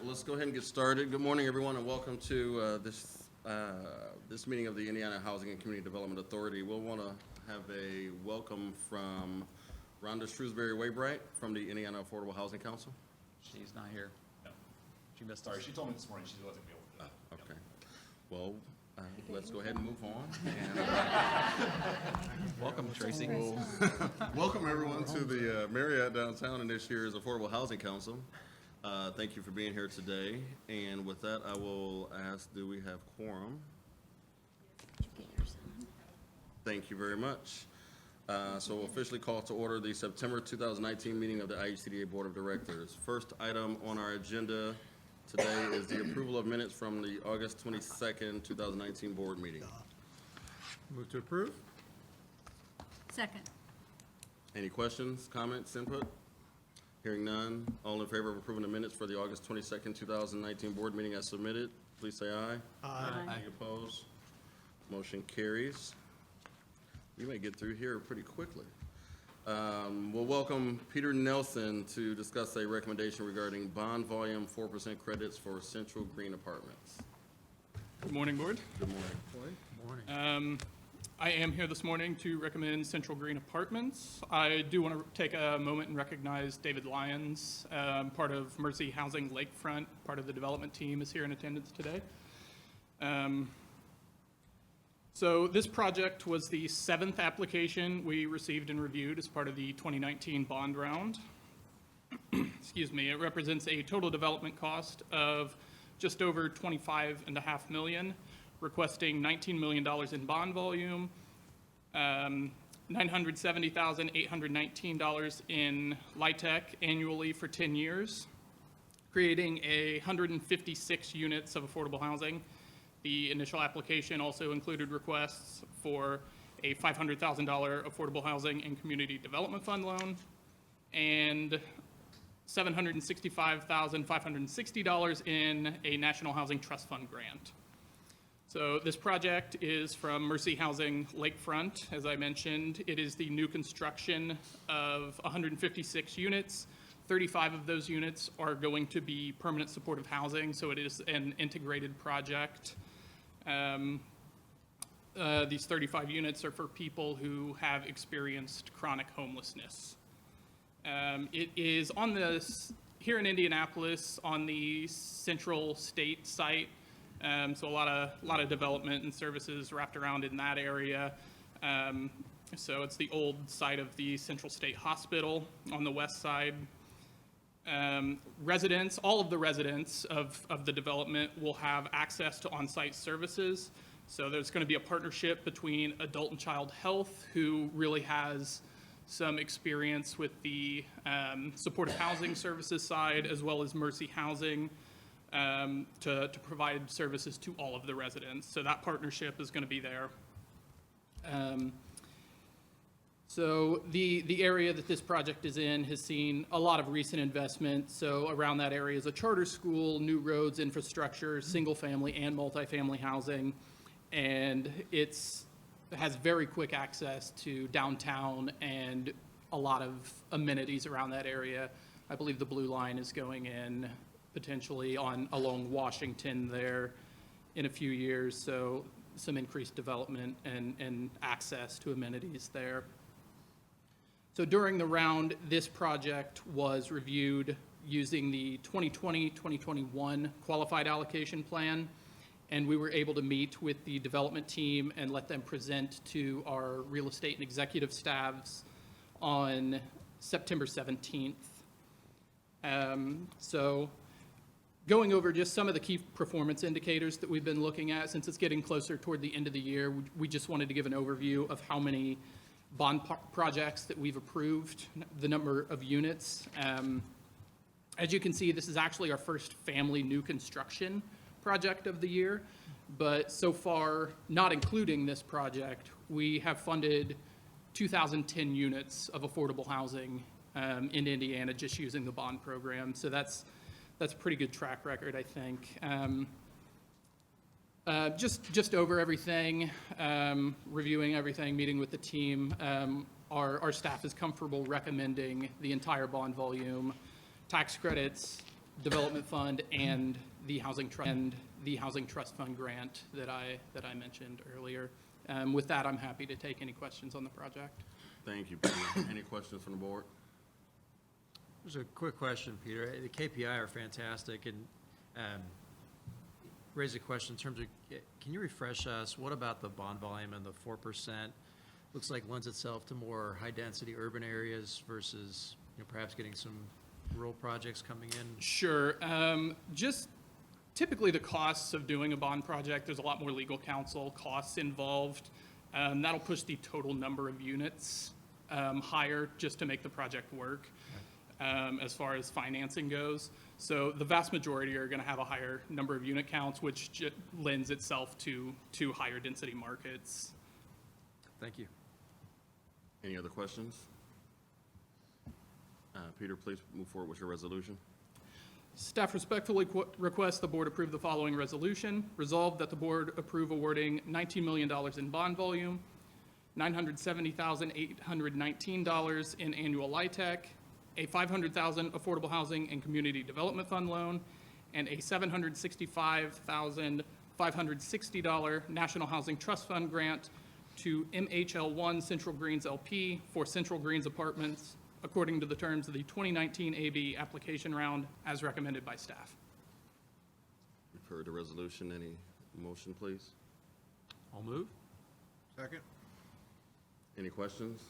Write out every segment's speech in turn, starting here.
let's go ahead and get started. Good morning, everyone, and welcome to this meeting of the Indiana Housing and Community Development Authority. We'll want to have a welcome from Rhonda Shrewsbury-Waybright from the Indiana Affordable Housing Council. She's not here. No. She missed Sorry, us. she told me this morning she wasn't able to do it. Okay. Well, let's go ahead and move on. Welcome, Tracy. Welcome, everyone, to the Marriott Downtown and this year's Affordable Housing Council. Thank you for being here today. And with that, I will ask, do we have quorum? Thank you very much. So we'll officially call to order the September 2019 meeting of the IHCDA Board of Directors. First item on our agenda today is the approval of minutes from the August 22nd, 2019 board meeting. Move to approve. Second. Any questions, comments, input? Hearing none, all in favor of approving the minutes for the August 22nd, 2019 board meeting as submitted, please say aye. Aye. Any opposed? Motion carries. You may get through here pretty quickly. We'll welcome Peter Nelson to discuss a recommendation regarding bond volume 4% credits for Central Green Apartments. Good morning, Board. Good morning. Morning. I am here this morning to recommend Central Green Apartments. I do want to take a moment and recognize David Lyons, part of Mercy Housing Lakefront, part of the development team, is here in attendance today. So this project was the 7th application we received and reviewed as part of the 2019 bond round. Excuse me. It represents a total development cost of just over $25.5 million, requesting $19 million in bond volume, $970,819 in LIHTC annually for 10 years, creating 156 units of affordable housing. The initial application also included requests for a $500,000 Affordable Housing and Community Development Fund loan and $765,560 in a National Housing Trust Fund grant. So this project is from Mercy Housing Lakefront. As I mentioned, it is the new construction of 156 units. 35 of those units are going to be permanent supportive housing, so it is an integrated project. These 35 units are for people who have experienced chronic homelessness. It is on this, here in Indianapolis, on the Central State site, so a lot of development and services wrapped around in that area. So it's the old site of the Central State Hospital on the west side. Residents, all of the residents of the development will have access to on-site services. So there's going to be a partnership between Adult and Child Health, who really has some experience with the supportive housing services side, as well as Mercy Housing, to provide services to all of the residents. So that partnership is going to be there. So the area that this project is in has seen a lot of recent investment. So around that area is a charter school, new roads, infrastructure, single-family and multifamily housing, and it has very quick access to downtown and a lot of amenities around that area. I believe the Blue Line is going in potentially along Washington there in a few years, so some increased development and access to amenities there. So during the round, this project was reviewed using the 2020-2021 qualified allocation plan, and we were able to meet with the development team and let them present to our real estate and executive staffs on September 17th. So going over just some of the key performance indicators that we've been looking at, since it's getting closer toward the end of the year, we just wanted to give an overview of how many bond projects that we've approved, the number of units. As you can see, this is actually our first family new construction project of the year, but so far, not including this project, we have funded 2,010 units of affordable housing in Indiana just using the bond program. So that's a pretty good track record, I think. Just over everything, reviewing everything, meeting with the team, our staff is comfortable recommending the entire bond volume, tax credits, Development Fund and the Housing Trust Fund grant that I mentioned earlier. With that, I'm happy to take any questions on the project. Thank you, Peter. Any questions from the board? There's a quick question, Peter. The KPI are fantastic, and raise a question in terms of, can you refresh us, what about the bond volume and the 4%? Looks like lends itself to more high-density urban areas versus, perhaps getting some rural projects coming in. Sure. Just typically the costs of doing a bond project, there's a lot more legal counsel costs involved. That'll push the total number of units higher just to make the project work as far as financing goes. So the vast majority are going to have a higher number of unit counts, which lends itself to higher density markets. Thank you. Any other questions? Peter, please move forward with your resolution. Staff respectfully requests the board approve the following resolution. Resolved that the board approve awarding $19 million in bond volume, $970,819 in annual LIHTC, a $500,000 Affordable Housing and Community Development Fund loan, and a $765,560 National Housing Trust Fund grant to MHL1 Central Greens LP for Central Greens Apartments according to the terms of the 2019 AB application round as recommended by staff. You've heard the resolution. Any motion, please? I'll move. Second. Any questions?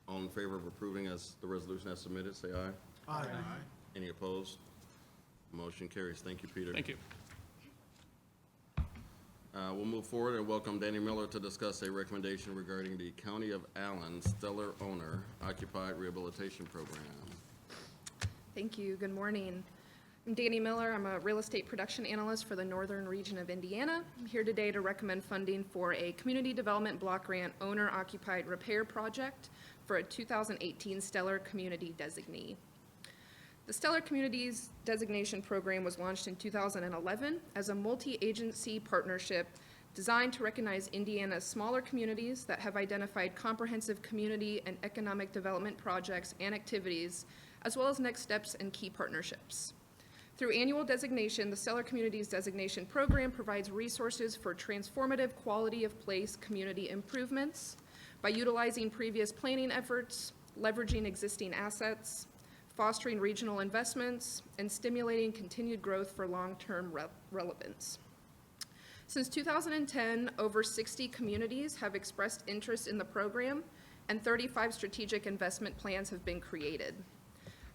All in favor of approving as the resolution as submitted, say aye. Aye. Any opposed? Motion carries. Thank you, Peter. Thank you. We'll move forward and welcome Danny Miller to discuss a recommendation regarding the County of Allen Stellar Owner Occupied Rehabilitation Program. Thank you. Good morning. I'm Danny Miller. I'm a real estate production analyst for the northern region of Indiana. I'm here today to recommend funding for a community development block grant owner-occupied repair project for a 2018 Stellar Community designee. The Stellar Communities Designation Program was launched in 2011 as a multi-agency partnership designed to recognize Indiana's smaller communities that have identified comprehensive community and economic development projects and activities, as well as next steps and key partnerships. Through annual designation, the Stellar Communities Designation Program provides resources for transformative quality of place community improvements by utilizing previous planning efforts, leveraging existing assets, fostering regional investments, and stimulating continued growth for long-term relevance. Since 2010, over 60 communities have expressed interest in the program, and 35 strategic investment plans have been created.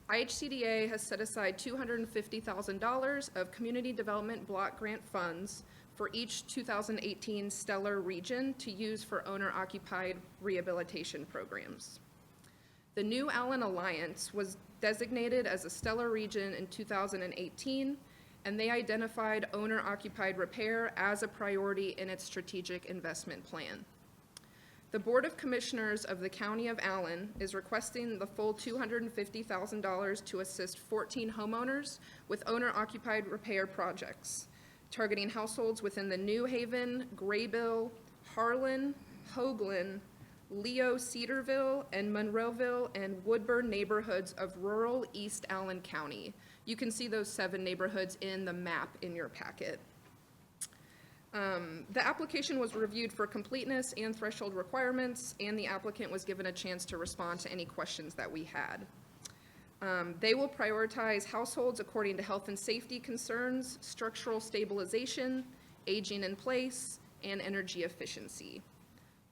IHCDA has set aside $250,000 of community development block grant funds for each 2018 Stellar region to use for owner-occupied rehabilitation programs. The New Allen Alliance was designated as a Stellar region in 2018, and they identified owner-occupied repair as a priority in its strategic investment plan. The Board of Commissioners of the County of Allen is requesting the full $250,000 to assist 14 homeowners with owner-occupied repair projects, targeting households within the New Haven, Graybill, Harlan, Hoagland, Leo, Cedarville, and Monroeville and Woodburn neighborhoods of rural East Allen County. You can see those 7 neighborhoods in the map in your packet. The application was reviewed for completeness and threshold requirements, and the applicant was given a chance to respond to any questions that we had. They will prioritize households according to health and safety concerns, structural stabilization, aging in place, and energy efficiency.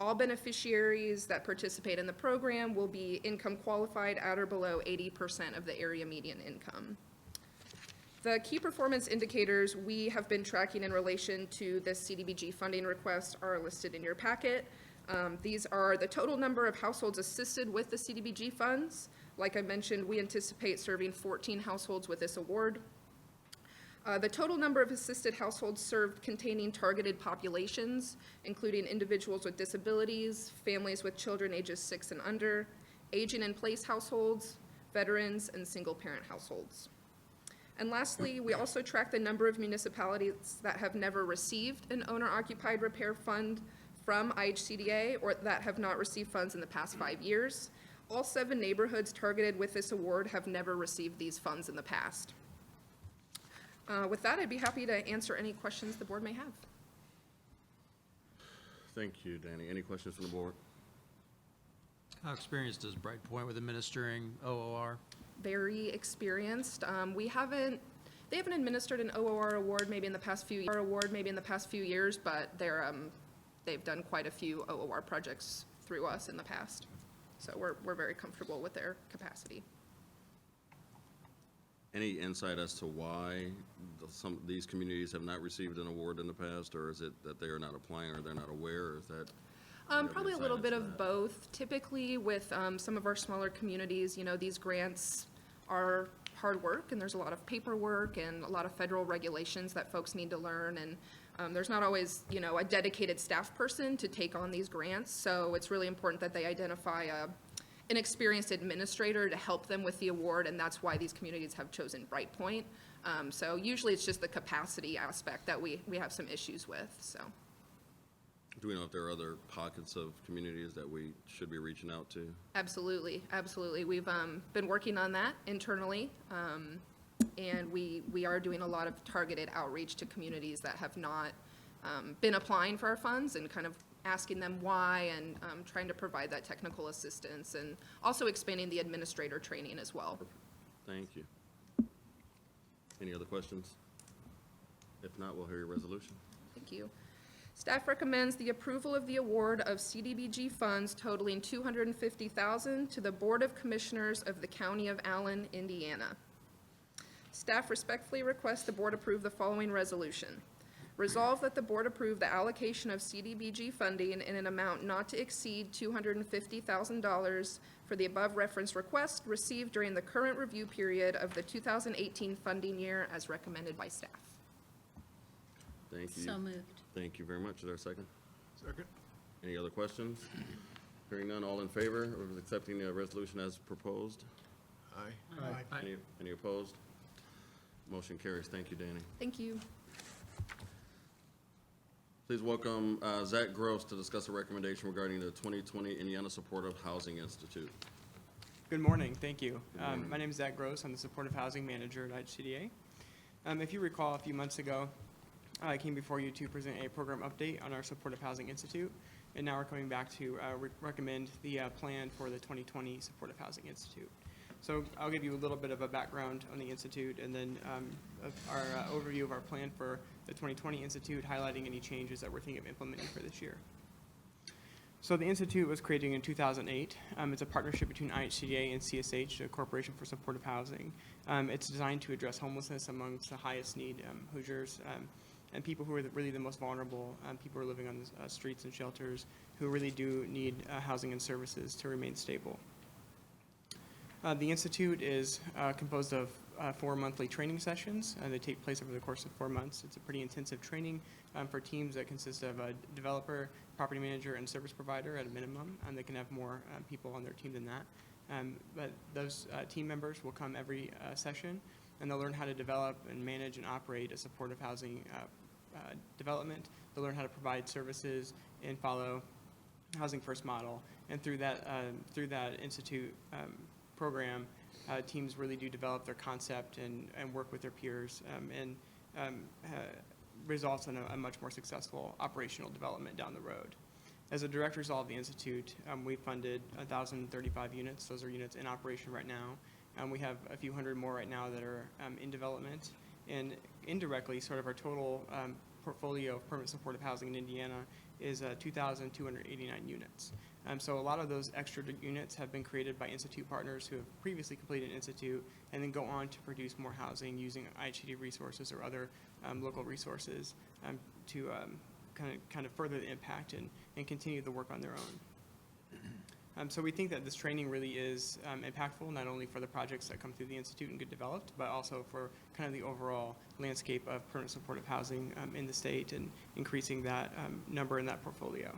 All beneficiaries that participate in the program will be income qualified at or below 80% of the area median income. The key performance indicators we have been tracking in relation to this CDBG funding request are listed in your packet. These are the total number of households assisted with the CDBG funds. Like I mentioned, we anticipate serving 14 households with this award. The total number of assisted households served containing targeted populations, including individuals with disabilities, families with children ages 6 and under, aging in place households, veterans, and single-parent households. And lastly, we also track the number of municipalities that have never received an owner-occupied repair fund from IHCDA or that have not received funds in the past 5 years. All 7 neighborhoods targeted with this award have never received these funds in the past. With that, I'd be happy to answer any questions the board may have. Thank you, Danny. Any questions from the board? How experienced is Bright Point with administering OOR? Very experienced. They haven't administered an OOR award maybe in the past few years, but they've done quite a few OOR projects through us in the past. So we're very comfortable with their capacity. Any insight as to why some of these communities have not received an award in the past, or is it that they are not applying or they're not aware, or is that? Probably a little bit of both. Typically with some of our smaller communities, these grants are hard work and there's a lot of paperwork and a lot of federal regulations that folks need to learn, and there's not always, a dedicated staff person to take on these grants. So it's really important that they identify an experienced administrator to help them with the award, and that's why these communities have chosen Bright Point. So usually it's just the capacity aspect that we have some issues with, so. Do we know if there are other pockets of communities that we should be reaching out to? Absolutely, absolutely. We've been working on that internally, and we are doing a lot of targeted outreach to communities that have not been applying for our funds, and kind of asking them why, and trying to provide that technical assistance, and also expanding the administrator training as well. Thank you. Any other questions? If not, we'll hear your resolution. Thank you. Staff recommends the approval of the award of CDBG funds totaling $250,000 to the Board of Commissioners of the County of Allen, Indiana. Staff respectfully requests the board approve the following resolution. Resolve that the board approve the allocation of CDBG funding in an amount not to exceed $250,000 for the above referenced request received during the current review period of the 2018 funding year as recommended by staff. Thank you. So moved. Thank you very much. Is there a second? Second. Any other questions? Hearing none, all in favor of accepting the resolution as proposed? Aye. Any opposed? Motion carries. Thank you, Danny. Thank you. Please welcome Zach Gross to discuss a recommendation regarding the 2020 Indiana Supportive Housing Institute. Good morning, thank you. Good morning. My name is Zach Gross, I'm the Supportive Housing Manager at IHCDA. If you recall, a few months ago, I came before you to present a program update on our Supportive Housing Institute, and now we're coming back to recommend the plan for the 2020 Supportive Housing Institute. So I'll give you a little bit of a background on the Institute, and then our overview of our plan for the 2020 Institute, highlighting any changes that we're thinking of implementing for this year. So the Institute was created in 2008. It's a partnership between IHCDA and CSH, the Corporation for Supportive Housing. It's designed to address homelessness amongst the highest need Hoosiers and people who are really the most vulnerable, people who are living on the streets and shelters, who really do need housing and services to remain stable. The Institute is composed of 4 monthly training sessions. They take place over the course of 4 months. It's a pretty intensive training for teams that consist of a developer, property manager, and service provider at a minimum, and they can have more people on their team than that. But those team members will come every session, and they'll learn how to develop and manage and operate a supportive housing development. They'll learn how to provide services and follow Housing First model. And through that Institute program, teams really do develop their concept and work with their peers, and results in a much more successful operational development down the road. As a direct result of the Institute, we funded 1,035 units. Those are units in operation right now. We have a few hundred more right now that are in development. And indirectly, sort of our total portfolio of permanent supportive housing in Indiana is 2,289 units. So a lot of those extra units have been created by Institute partners who have previously completed Institute and then go on to produce more housing using IHCD resources or other local resources to kind of further the impact and continue the work on their own. So we think that this training really is impactful, not only for the projects that come through the Institute and get developed, but also for kind of the overall landscape of permanent supportive housing in the state and increasing that number in that portfolio.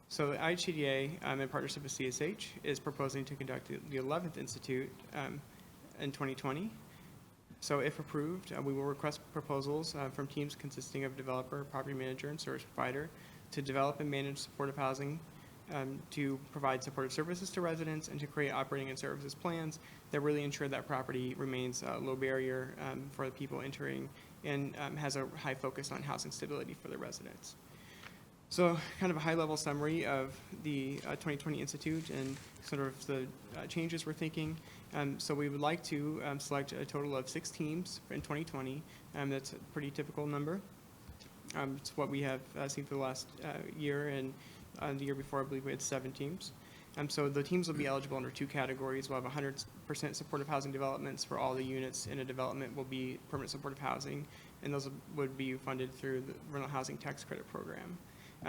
So the IHCDA, in partnership with CSH, is proposing to conduct the 11th Institute in 2020. So if approved, we will request proposals from teams consisting of developer, property manager, and service provider to develop and manage supportive housing, to provide supportive services to residents, and to create operating and services plans that really ensure that property remains low barrier for the people entering and has a high focus on housing stability for the residents. So kind of a high-level summary of the 2020 Institute and sort of the changes we're thinking. So we would like to select a total of 6 teams in 2020. That's a pretty typical number. It's what we have seen for the last year, and the year before, I believe we had 7 teams. So the teams will be eligible under 2 categories. We'll have 100% supportive housing developments for all the units in a development will be permanent supportive housing, and those would be funded through the rental housing tax credit program.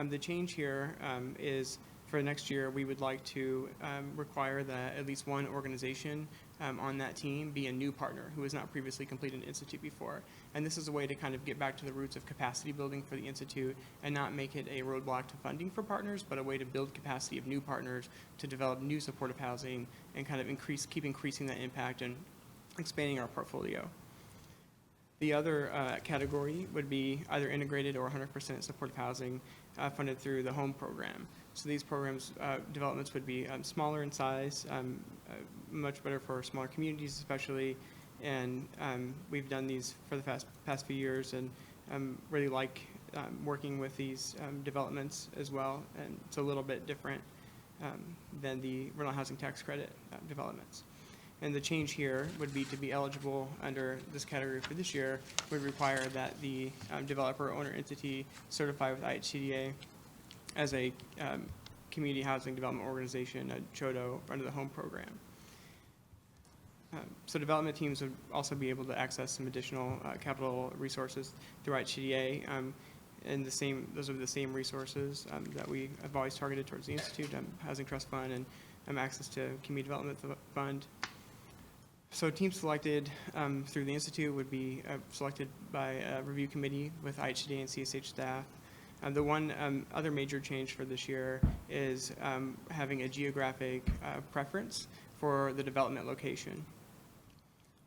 The change here is for next year, we would like to require that at least one organization on that team be a new partner who has not previously completed an institute before. And this is a way to kind of get back to the roots of capacity building for the institute and not make it a roadblock to funding for partners, but a way to build capacity of new partners to develop new supportive housing and kind of keep increasing that impact and expanding our portfolio. The other category would be either integrated or 100% supportive housing funded through the home program. So these programs, developments would be smaller in size, much better for smaller communities especially, and we've done these for the past few years and really like working with these developments as well, and it's a little bit different than the rental housing tax credit developments. And the change here would be to be eligible under this category for this year would require that the developer owner entity certify with IHCDA as a community housing development organization, a CHODO, under the home program. So development teams would also be able to access some additional capital resources through IHCDA, and those are the same resources that we have always targeted towards the Institute, Housing Trust Fund and access to Community Development Fund. So teams selected through the Institute would be selected by a review committee with IHCDA and CSH staff. The one other major change for this year is having a geographic preference for the development location.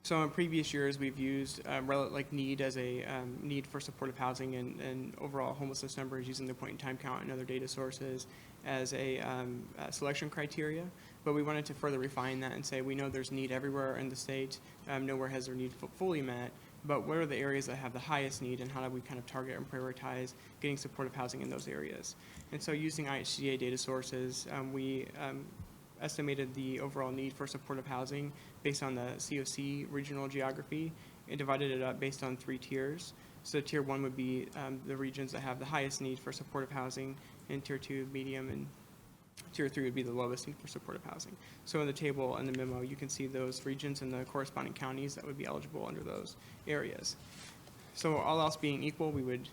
So in previous years, we've used need as a need for supportive housing and overall homelessness numbers using the point-in-time count and other data sources as a selection criteria. But we wanted to further refine that and say we know there's need everywhere in the state, nowhere has their need fully met, but what are the areas that have the highest need and how do we kind of target and prioritize getting supportive housing in those areas. And so using IHCDA data sources, we estimated the overall need for supportive housing based on the COC regional geography and divided it up based on 3 tiers. So tier 1 would be the regions that have the highest need for supportive housing, and tier 2 medium, and tier 3 would be the lowest need for supportive housing. So in the table and the memo, you can see those regions and the corresponding counties that would be eligible under those areas. So all else being equal, we would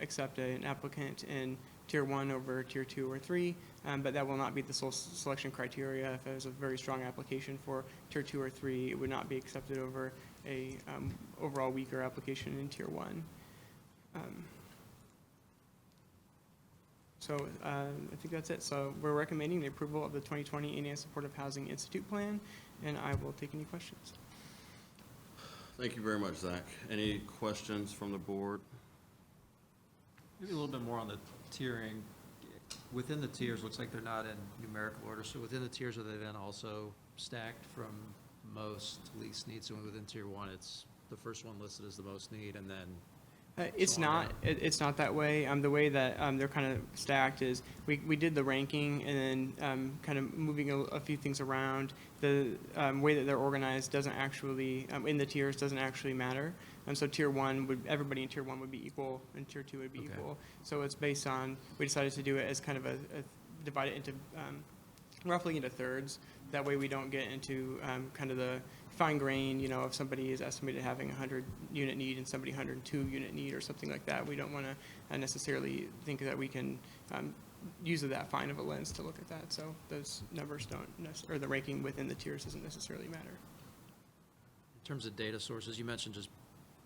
accept an applicant in tier 1 over tier 2 or 3, but that will not be the sole selection criteria. If there's a very strong application for tier 2 or 3, it would not be accepted over a overall weaker application in tier 1. So I think that's it. So we're recommending the approval of the 2020 Indiana Supportive Housing Institute Plan, and I will take any questions. Thank you very much, Zach. Any questions from the board? Maybe a little bit more on the tiering. Within the tiers, looks like they're not in numerical order, so within the tiers, are they then also stacked from most to least need? So within tier 1, it's the first one listed as the most need, and then It's not. It's not that way. The way that they're kind of stacked is we did the ranking and then kind of moving a few things around. The way that they're organized doesn't actually in the tiers doesn't actually matter. So tier 1 everybody in tier 1 would be equal, and tier 2 would be equal. So it's based on, we decided to do it as kind of divide it into roughly into thirds. That way we don't get into kind of the fine grain, if somebody is estimated having 100 unit need and somebody 102 unit need or something like that. We don't want to necessarily think that we can use that fine of a lens to look at that. So those numbers don't or the ranking within the tiers doesn't necessarily matter. in terms of data sources, you mentioned just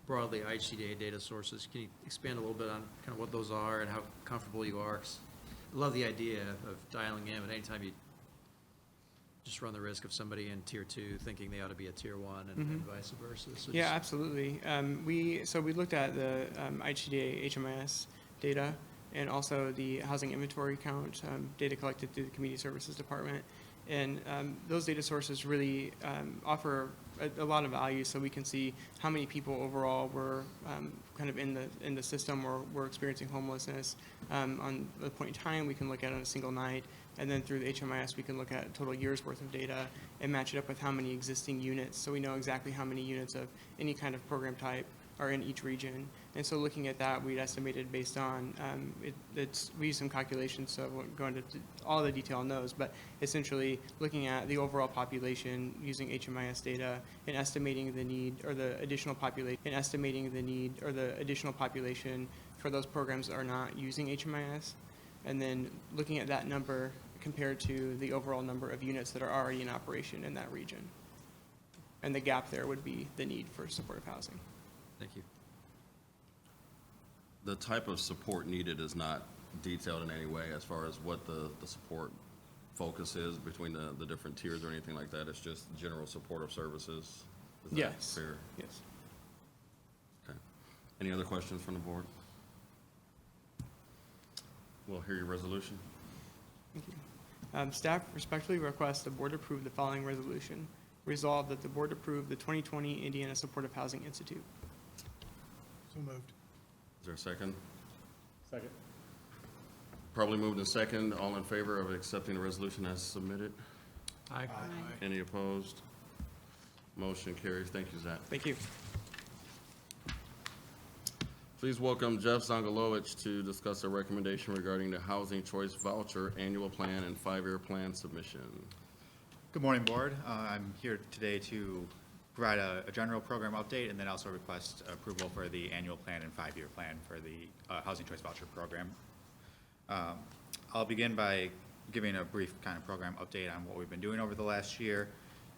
broadly IHCDA data sources. Can you expand a little bit on kind of what those are and how comfortable you are? 'Cause I love the idea of dialing in, but anytime you just run the risk of somebody in tier 2 thinking they ought to be a tier 1 and vice versa. So Yeah, absolutely. We looked at the IHCDA HMIS data and also the housing inventory count data collected through the Community Services Department. And those data sources really offer a lot of value, so we can see how many people overall were kind of in the system or were experiencing homelessness on the point in time. We can look at it on a single night, and then through the HMIS, we can look at total years worth of data and match it up with how many existing units, so we know exactly how many units of any kind of program type are in each region. And so looking at that, we'd estimated based on, we used some calculations, so I won't go into all the detail on those, but essentially looking at the overall population using HMIS data and estimating the need or the additional population, for those programs that are not using HMIS, and then looking at that number compared to the overall number of units that are already in operation in that region. And the gap there would be the need for supportive housing. Thank you. The type of support needed is not detailed in any way as far as what the support focus is between the different tiers or anything like that. It's just general supportive services. Is that Yes. fair? Yes. Okay. Any other questions from the board? We'll hear your resolution. Thank you. Staff respectfully requests the board approve the following resolution. Resolved that the board approve the 2020 Indiana Supportive Housing Institute. So moved. Is there a second? Second. Probably moved in second. All in favor of accepting the resolution as submitted? Aye. Any opposed? Motion carries. Thank you, Zach. Thank you. Please welcome Jeff Zongalowicz to discuss a recommendation regarding the Housing Choice Voucher Annual Plan and 5-year Plan submission. Good morning, Board. I'm here today to provide a general program update and then also request approval for the annual plan and 5-year plan for the Housing Choice Voucher Program. I'll begin by giving a brief kind of program update on what we've been doing over the last year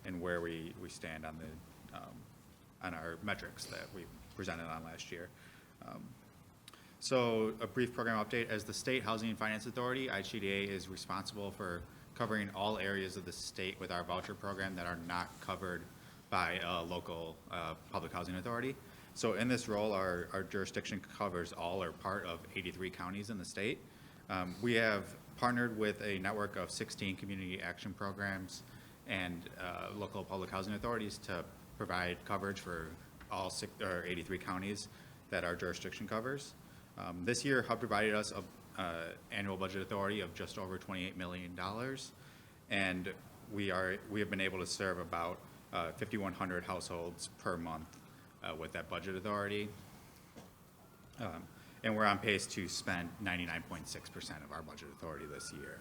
and where we stand on on our metrics that we presented on last year. So a brief program update. As the State Housing and Finance Authority, IHCDA is responsible for covering all areas of the state with our voucher program that are not covered by a local public housing authority. So in this role, our jurisdiction covers all or part of 83 counties in the state. We have partnered with a network of 16 community action programs and local public housing authorities to provide coverage for all 83 counties that our jurisdiction covers. This year, HUD provided us an annual budget authority of just over $28 million, and we have been able to serve about 5,100 households per month with that budget authority. And we're on pace to spend 99.6% of our budget authority this year.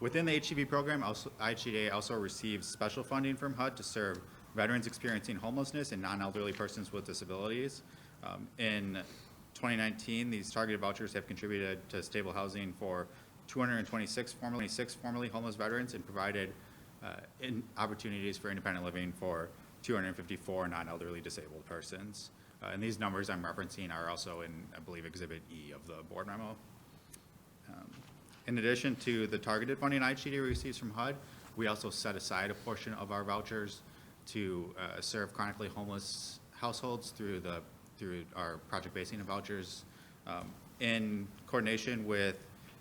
Within the HCV program, IHCDA also receives special funding from HUD to serve veterans experiencing homelessness and non-elderly persons with disabilities. In 2019, these targeted vouchers have contributed to stable housing for 226 formerly homeless veterans and provided opportunities for independent living for 254 non-elderly disabled persons. And these numbers I'm referencing are also in, I believe, Exhibit E of the board memo. In addition to the targeted funding IHCDA receives from HUD, we also set aside a portion of our vouchers to serve chronically homeless households through our project basing of vouchers. In coordination with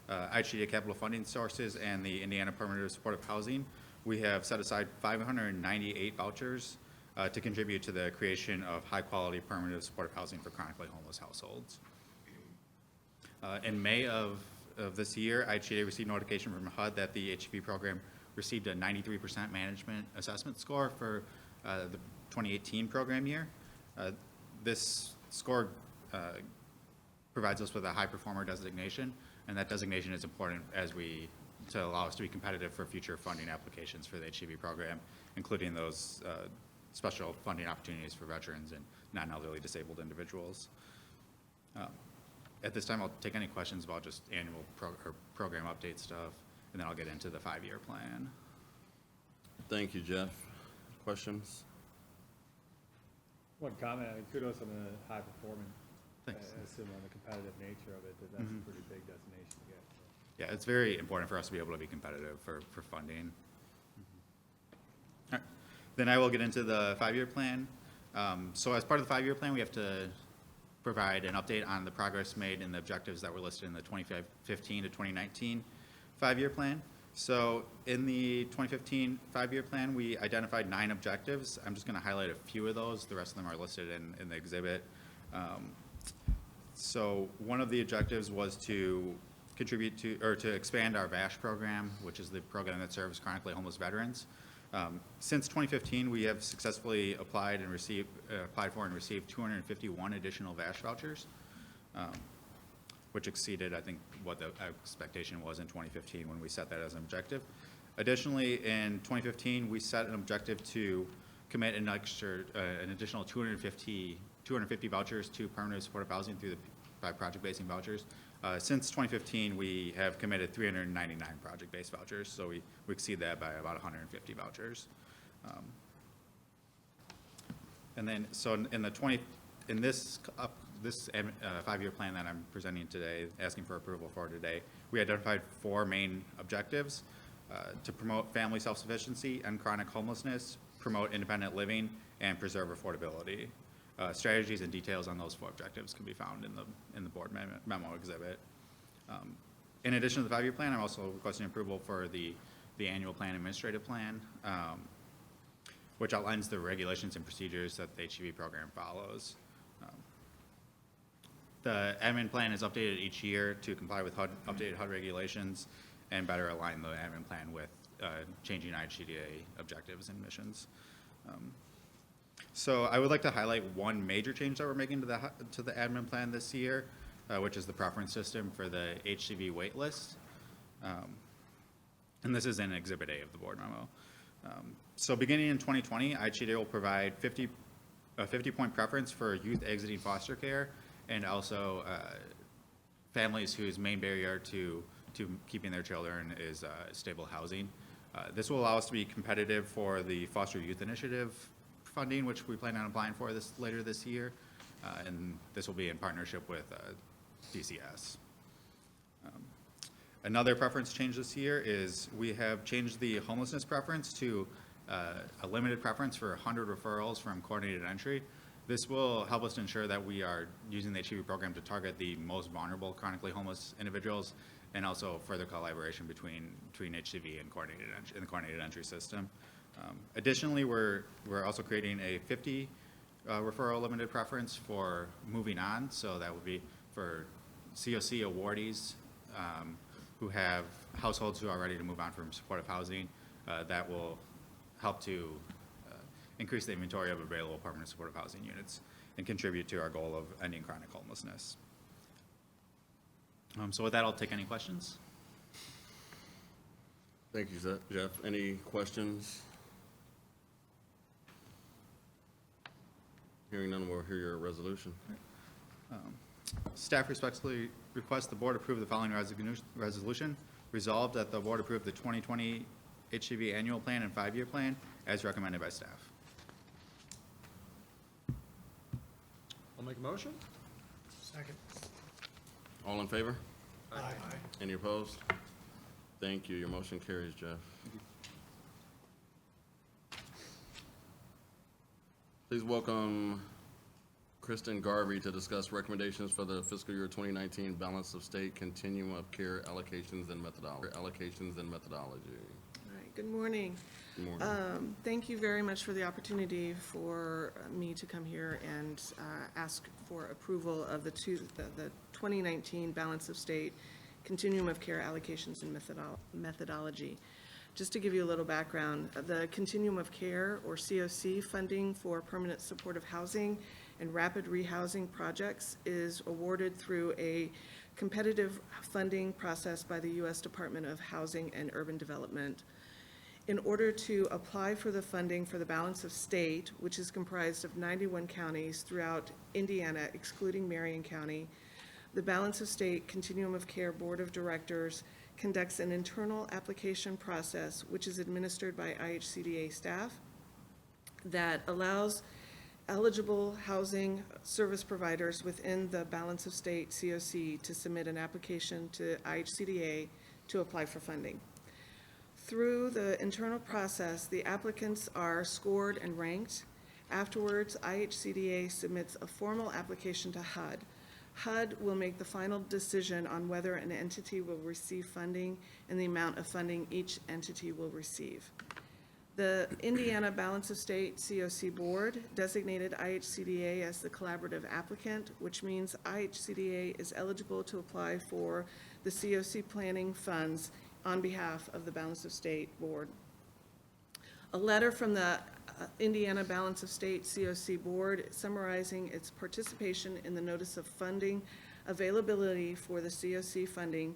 IHCDA capital funding sources and the Indiana Permanent Supportive Housing, we have set aside 598 vouchers to contribute to the creation of high-quality permanent supportive housing for chronically homeless households. In May of this year, IHCDA received notification from HUD that the HCV program received a 93% management assessment score for the 2018 program year. This score provides us with a high performer designation, and that designation is important to allow us to be competitive for future funding applications for the HCV program, including those special funding opportunities for veterans and non-elderly disabled individuals. At this time, I'll take any questions about just annual program update stuff, and then I'll get into the 5-year plan. Thank you, Jeff. Questions? One comment, I mean, kudos on the high performing. Thanks. I assume on the competitive nature of it, that's a pretty big designation to get. So. Yeah, it's very important for us to be able to be competitive for funding. All right. Then I will get into the 5-year plan. So as part of the 5-year plan, we have to provide an update on the progress made and the objectives that were listed in the 2015 to 2019 5-year plan. So in the 2015 five-year plan, we identified 9 objectives. I'm just going to highlight a few of those. The rest of them are listed in the exhibit. So one of the objectives was to contribute to, or to expand our VASH program, which is the program that serves chronically homeless veterans. Since 2015, we have successfully applied for and received 251 additional VASH vouchers, which exceeded, I think, what the expectation was in 2015 when we set that as an objective. Additionally, in 2015, we set an objective to commit an additional 250 vouchers to permanent supportive housing by project-based vouchers. Since 2015, we have committed 399 project-based vouchers, so we exceed that by about 150 vouchers. And then, so in this five-year plan that I'm presenting today, asking for approval for today, we identified 4 main objectives: to promote family self-sufficiency and chronic homelessness, promote independent living, and preserve affordability. Strategies and details on those 4 objectives can be found in the board memo exhibit. In addition to the 5-year plan, I'm also requesting approval for the annual plan administrative plan, which outlines the regulations and procedures that the HCV program follows. The admin plan is updated each year to comply with updated HUD regulations and better align the admin plan with changing IHCDA objectives and missions. So I would like to highlight one major change that we're making to the admin plan this year, which is the preference system for the HCV wait list. And this is in Exhibit A of the board memo. So beginning in 2020, IHCDA will provide a 50-point preference for youth exiting foster care and also families whose main barrier to keeping their children is stable housing. This will allow us to be competitive for the Foster Youth Initiative funding, which we plan on applying for later this year, and this will be in partnership with DCS. Another preference change this year is we have changed the homelessness preference to a limited preference for 100 referrals from coordinated entry. This will help us to ensure that we are using the HCV program to target the most vulnerable chronically homeless individuals, and also further collaboration between HCV and the coordinated entry system. Additionally, we're also creating a 50 referral limited preference for moving on. So that would be for COC awardees who have households who are ready to move on from supportive housing. That will help to increase the inventory of available permanent supportive housing units and contribute to our goal of ending chronic homelessness. So with that, I'll take any questions. Thank you, Jeff. Any questions? Hearing none, we'll hear your resolution. Staff respectfully requests the board approve the following resolution. Resolved that the board approve the 2020 HCV annual plan and 5-year plan as recommended by staff. I'll make a motion. Second. All in favor? Aye. Any opposed? Thank you. Your motion carries, Jeff. Please welcome Kristen Garvey to discuss recommendations for the fiscal year 2019 balance of state continuum of care allocations and methodology. All right, good morning. Good morning. Thank you very much for the opportunity for me to come here and ask for approval of the 2019 balance of state continuum of care allocations and methodology. Just to give you a little background, the continuum of care, or COC, funding for permanent supportive housing and rapid rehousing projects is awarded through a competitive funding process by the U.S. Department of Housing and Urban Development. In order to apply for the funding for the balance of state, which is comprised of 91 counties throughout Indiana, excluding Marion County, the Balance of State Continuum of Care Board of Directors conducts an internal application process, which is administered by IHCDA staff, that allows eligible housing service providers within the Balance of State COC to submit an application to IHCDA to apply for funding. Through the internal process, the applicants are scored and ranked. Afterwards, IHCDA submits a formal application to HUD. HUD will make the final decision on whether an entity will receive funding and the amount of funding each entity will receive. The Indiana Balance of State COC Board designated IHCDA as the collaborative applicant, which means IHCDA is eligible to apply for the COC planning funds on behalf of the Balance of State Board. A letter from the Indiana Balance of State COC Board summarizing its participation in the notice of funding availability for the COC funding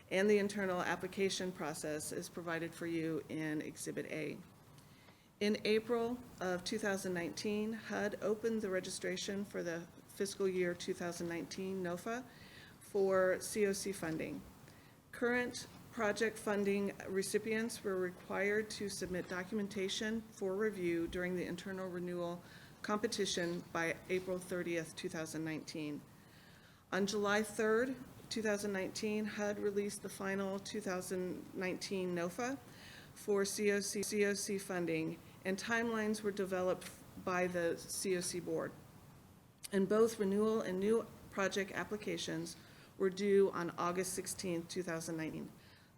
and the internal application process is provided for you in Exhibit A. In April of 2019, HUD opened the registration for the fiscal year 2019 NOFA for COC funding. Current project funding recipients were required to submit documentation for review during the internal renewal competition by April 30th, 2019. On July 3rd, 2019, HUD released the final 2019 NOFA for COC funding, and timelines were developed by the COC board. And both renewal and new project applications were due on August 16th, 2019.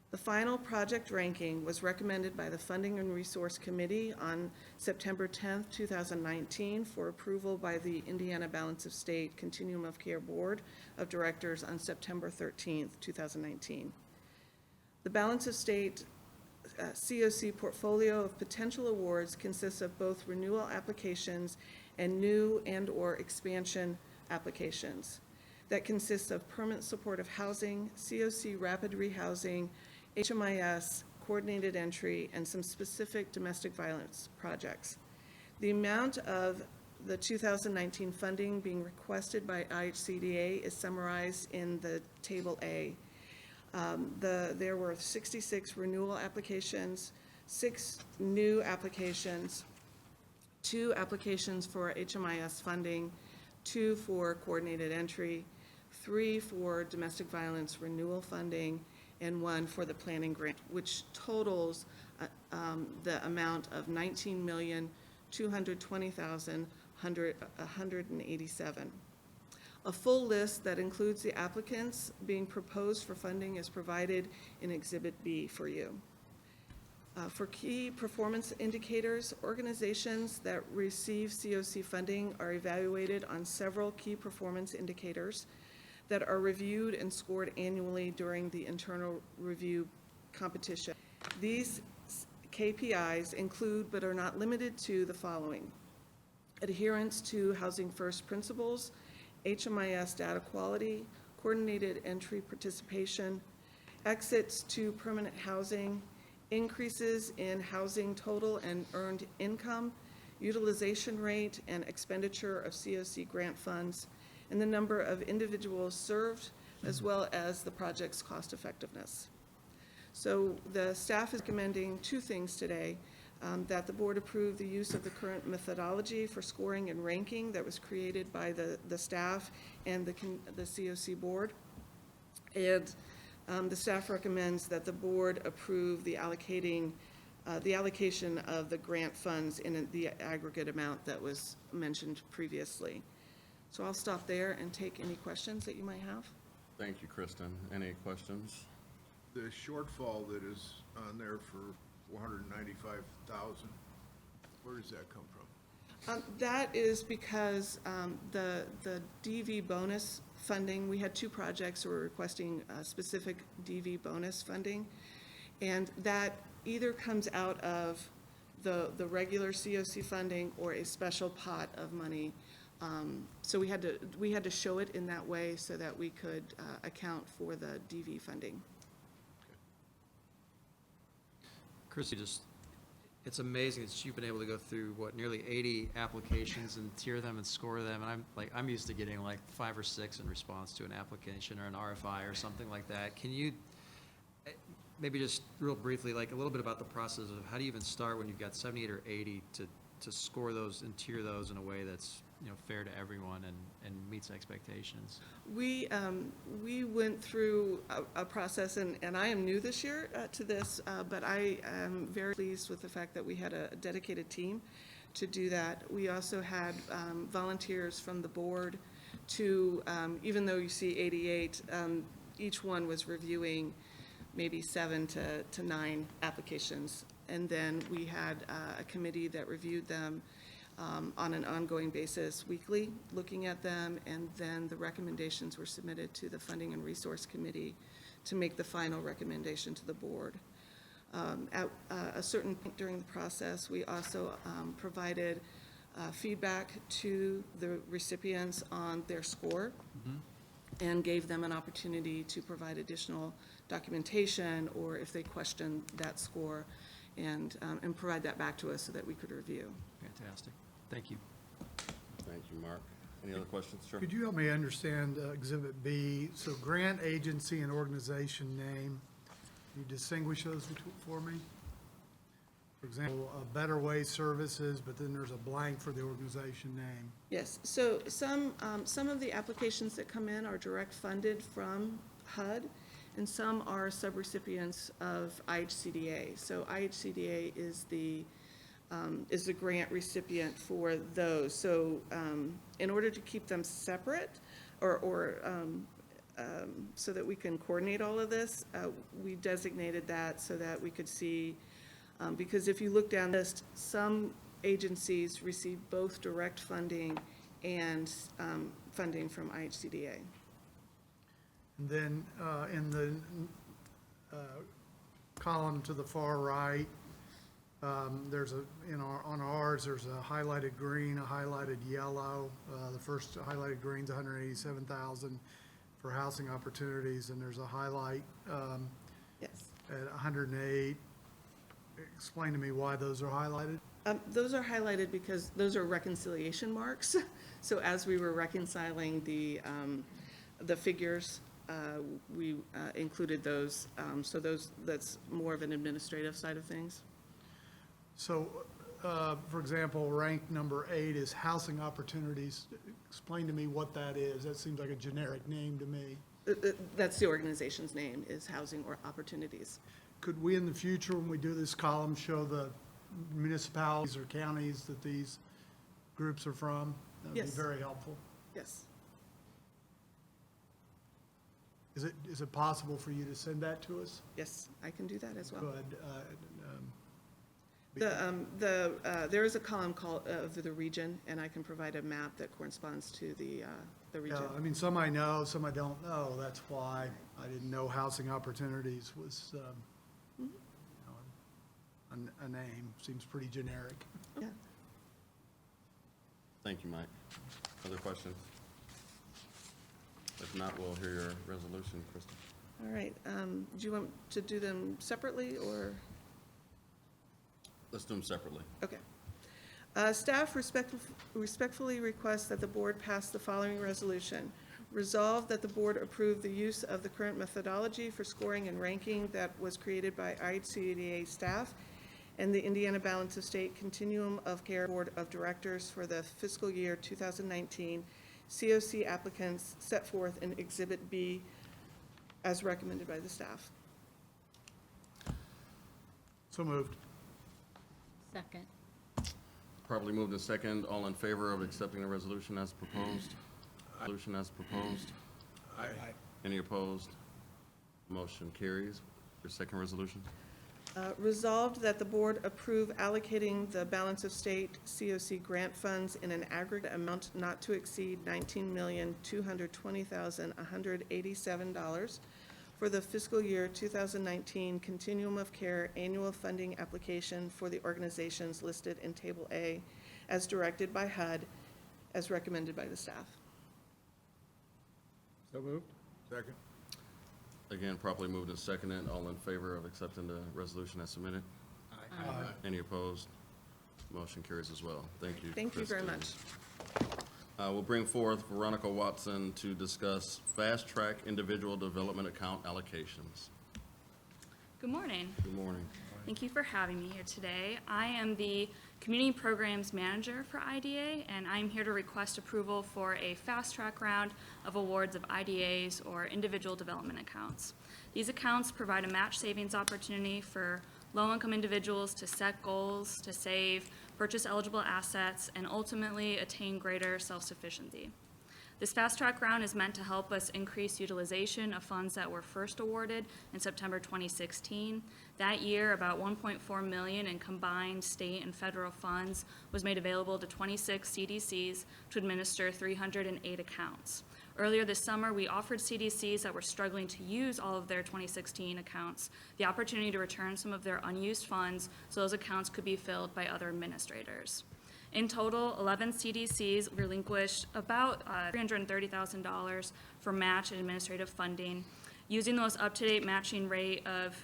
The final project ranking was recommended by the Funding and Resource Committee on September 10th, 2019 for approval by the Indiana Balance of State Continuum of Care Board of Directors on September 13th, 2019. The Balance of State COC portfolio of potential awards consists of both renewal applications and new and/or expansion applications. That consists of permanent supportive housing, COC rapid rehousing, HMIS, coordinated entry, and some specific domestic violence projects. The amount of the 2019 funding being requested by IHCDA is summarized in the Table A. There were 66 renewal applications, 6 new applications, 2 applications for HMIS funding, 2 for coordinated entry, 3 for domestic violence renewal funding, and 1 for the planning grant, which totals the amount of $19,220,187. A full list that includes the applicants being proposed for funding is provided in Exhibit B for you. For key performance indicators, organizations that receive COC funding are evaluated on several key performance indicators that are reviewed and scored annually during the internal review competition. These KPIs include but are not limited to the following: adherence to Housing First principles, HMIS data quality, coordinated entry participation, exits to permanent housing, increases in housing total and earned income, utilization rate and expenditure of COC grant funds, and the number of individuals served, as well as the project's cost effectiveness. So the staff is recommending 2 things today: that the board approve the use of the current methodology for scoring and ranking that was created by the staff and the COC board, and the staff recommends that the board approve the allocation of the grant funds in the aggregate amount that was mentioned previously. So I'll stop there and take any questions that you might have. Thank you, Kristen. Any questions? The shortfall that is on there for 495,000, where does that come from? That is because the DV bonus funding, we had 2 projects that were requesting specific DV bonus funding, and that either comes out of the regular COC funding or a special pot of money. So we had to show it in that way so that we could account for the DV funding. Chrissy, it's amazing that you've been able to go through, nearly 80 applications and tier them and score them. And I'm used to getting like 5 or 6 in response to an application or an RFI or something like that. Can you maybe just real briefly, like a little bit about the process of how do you even start when you've got 78 or 80 to score those and tier those in a way that's, fair to everyone and meets expectations? We went through a process, and I am new this year to this, but I am very pleased with the fact that we had a dedicated team to do that. We also had volunteers from the board even though you see 88, each one was reviewing maybe 7 to 9 applications. And then we had a committee that reviewed them on an ongoing basis weekly, looking at them, and then the recommendations were submitted to the Funding and Resource Committee to make the final recommendation to the board. At a certain point during the process, we also provided feedback to the recipients on their score and gave them an opportunity to provide additional documentation, or if they questioned that score, and provide that back to us so that we could review. Fantastic. Thank you. Thank you, Mark. Any other questions? Sure. Could you help me understand Exhibit B? So grant agency and organization name, you distinguish those for me? For example, Better Way Services, but then there's a blank for the organization name. Yes, so some of the applications that come in are direct funded from HUD, and some are subrecipients of IHCDA. So IHCDA is the grant recipient for those. So in order to keep them separate, or so that we can coordinate all of this, we designated that so that we could see, because if you look down the list, some agencies receive both direct funding and funding from IHCDA. And then in the column to the far right, there's on ours, there's a highlighted green, a highlighted yellow. The first highlighted green's 187,000 for housing opportunities, and there's a highlight Yes. at 108. Explain to me why those are highlighted. Those are highlighted because those are reconciliation marks. So as we were reconciling the figures, we included those. So that's more of an administrative side of things. So, for example, rank number 8 is housing opportunities. Explain to me what that is. That seems like a generic name to me. That's the organization's name, is Housing or Opportunities. Could we in the future, when we do this column, show the municipalities or counties that these groups are from? That would Yes. be very helpful. Yes. Is it possible for you to send that to us? Yes, I can do that as well. Good. There is a column called of the region, and I can provide a map that corresponds to the region. Yeah, I mean, some I know, some I don't know. That's why I didn't know housing opportunities was, you know, a name. Seems pretty generic. Yeah. Thank you, Mike. Other questions? If not, we'll hear your resolution, Krista. All right. Do you want to do them separately, or? Let's do them separately. Okay. Staff respectfully requests that the board pass the following resolution. Resolve that the board approve the use of the current methodology for scoring and ranking that was created by IHCDA staff and the Indiana Balance of State Continuum of Care Board of Directors for the fiscal year 2019 COC applicants set forth in Exhibit B as recommended by the staff. So moved. Second. Probably moved in second. All in favor of accepting the resolution as proposed? Resolution as proposed? Aye. Any opposed? Motion carries. Your second resolution? Resolved that the board approve allocating the balance of state COC grant funds in an aggregate amount not to exceed $19,220,187 for the fiscal year 2019 Continuum of Care annual funding application for the organizations listed in Table A as directed by HUD, as recommended by the staff. So moved? Second. Again, properly moved and seconded. All in favor of accepting the resolution as submitted? Aye. Any opposed? Motion carries as well. Thank you, Thank you very Kristen. much. We'll bring forth Veronica Watson to discuss fast-track individual development account allocations. Good morning. Good morning. Thank you for having me here today. I am the Community Programs Manager for IDA, and I'm here to request approval for a fast-track round of awards of IDAs, or individual development accounts. These accounts provide a match savings opportunity for low-income individuals to set goals, to save, purchase eligible assets, and ultimately attain greater self-sufficiency. This fast track round is meant to help us increase utilization of funds that were first awarded in September 2016. That year, about $1.4 million in combined state and federal funds was made available to 26 CDCs to administer 308 accounts. Earlier this summer, we offered CDCs that were struggling to use all of their 2016 accounts the opportunity to return some of their unused funds so those accounts could be filled by other administrators. In total, 11 CDCs relinquished about $330,000 for match and administrative funding, using the most up-to-date matching rate of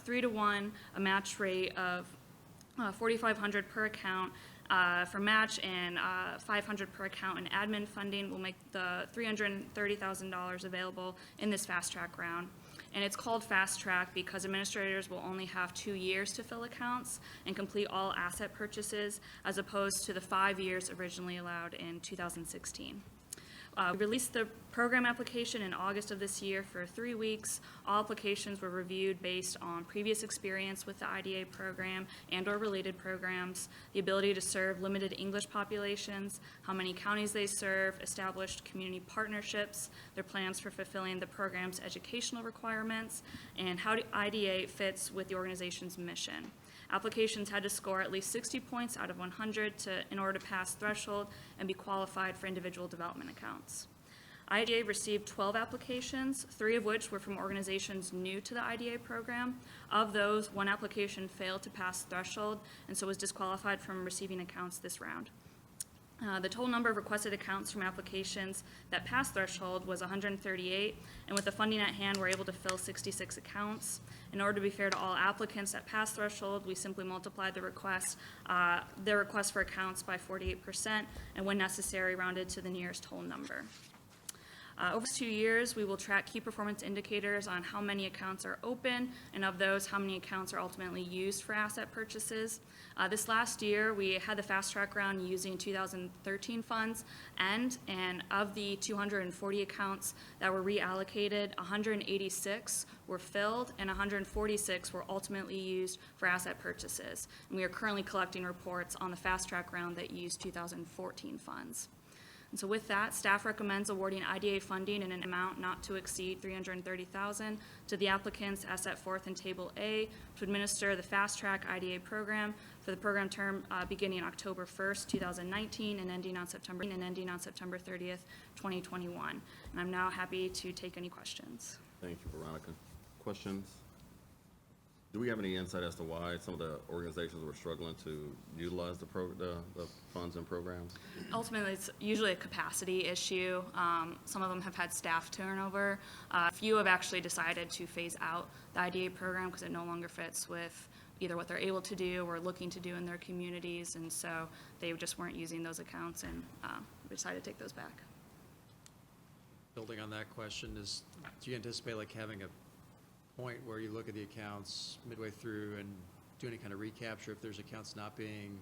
3-to-1, a match rate of $4,500 per account for match, and $500 per account in admin funding will make the $330,000 available in this fast track round. And it's called fast track because administrators will only have 2 years to fill accounts and complete all asset purchases, as opposed to the 5 years originally allowed in 2016. We released the program application in August of this year for 3 weeks. All applications were reviewed based on previous experience with the IDA program and/or related programs, the ability to serve limited English populations, how many counties they serve, established community partnerships, their plans for fulfilling the program's educational requirements, and how IDA fits with the organization's mission. Applications had to score at least 60 points out of 100 in order to pass threshold and be qualified for individual development accounts. IDA received 12 applications, 3 of which were from organizations new to the IDA program. Of those, 1 application failed to pass threshold and so was disqualified from receiving accounts this round. The total number of requested accounts from applications that passed threshold was 138, and with the funding at hand, we're able to fill 66 accounts. In order to be fair to all applicants that passed threshold, we simply multiplied their request for accounts by 48%, and when necessary, rounded to the nearest whole number. Over 2 years, we will track key performance indicators on how many accounts are open, and of those, how many accounts are ultimately used for asset purchases. This last year, we had the fast track round using 2013 funds, and of the 240 accounts that were reallocated, 186 were filled, and 146 were ultimately used for asset purchases. And we are currently collecting reports on the fast track round that used 2014 funds. And so with that, staff recommends awarding IDA funding in an amount not to exceed $330,000 to the applicants as set forth in Table A to administer the Fast Track IDA program for the program term beginning October 1st, 2019 and ending on September 30th, 2021. And I'm now happy to take any questions. Thank you, Veronica. Questions? Do we have any insight as to why some of the organizations were struggling to utilize the funds and programs? Ultimately, it's usually a capacity issue. Some of them have had staff turnover. A few have actually decided to phase out the IDA program because it no longer fits with either what they're able to do or looking to do in their communities, and so they just weren't using those accounts, and we decided to take those back. Building on that question, do you anticipate like having a point where you look at the accounts midway through and do any kind of recapture if there's accounts not being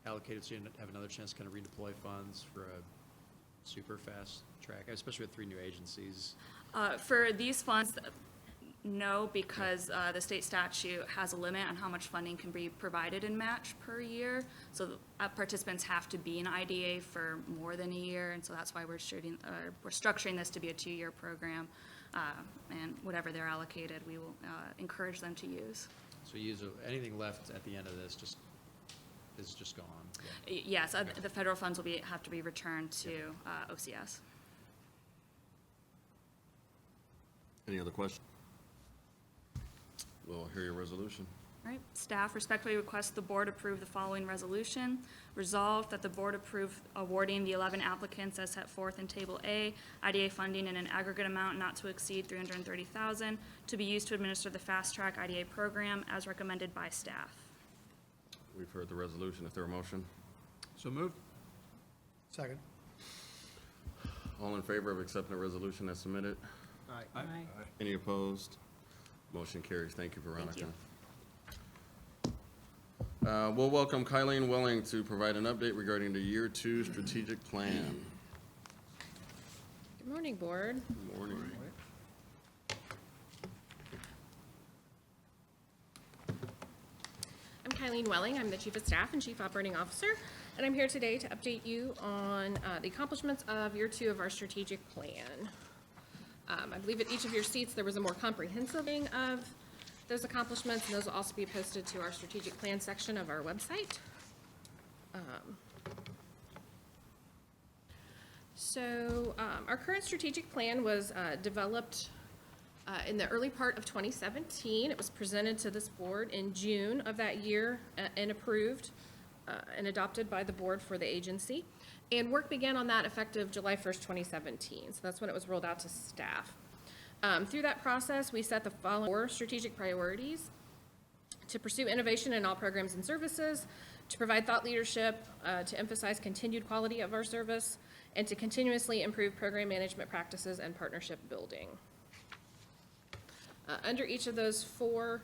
allocated, so you have another chance to kind of redeploy funds for a super fast track, especially with 3 new agencies? For these funds, no, because the state statute has a limit on how much funding can be provided in match per year. So participants have to be in IDA for more than a year, and so that's why we're structuring this to be a 2-year program. And whatever they're allocated, we will encourage them to use. So anything left at the end of this is just gone? Yeah. Yes, the federal funds will have to be returned to OCS. Any other questions? We'll hear your resolution. All right, staff respectfully request the board approve the following resolution. Resolved that the board approve awarding the 11 applicants as set forth in Table A, IDA funding in an aggregate amount not to exceed $330,000 to be used to administer the Fast Track IDA program as recommended by staff. We've heard the resolution. Is there a motion? So moved. Second. All in favor of accepting the resolution as submitted? Aye. Any opposed? Motion carries. Thank you, Veronica. Thank you. We'll welcome Kylene Welling to provide an update regarding the Year 2 strategic plan. Good morning, Board. Good morning. I'm Kylene Welling. I'm the Chief of Staff and Chief Operating Officer. And I'm here today to update you on the accomplishments of year 2 of our strategic plan. I believe at each of your seats, there was a more comprehensive thing of those accomplishments, and those will also be posted to our strategic plan section of our website. Our current strategic plan was developed in the early part of 2017. It was presented to this board in June of that year and approved and adopted by the board for the agency. And work began on that effective July 1st, 2017. So that's when it was rolled out to staff. Through that process, we set the following 4 strategic priorities: to pursue innovation in all programs and services, to provide thought leadership, to emphasize continued quality of our service, and to continuously improve program management practices and partnership building. Under each of those 4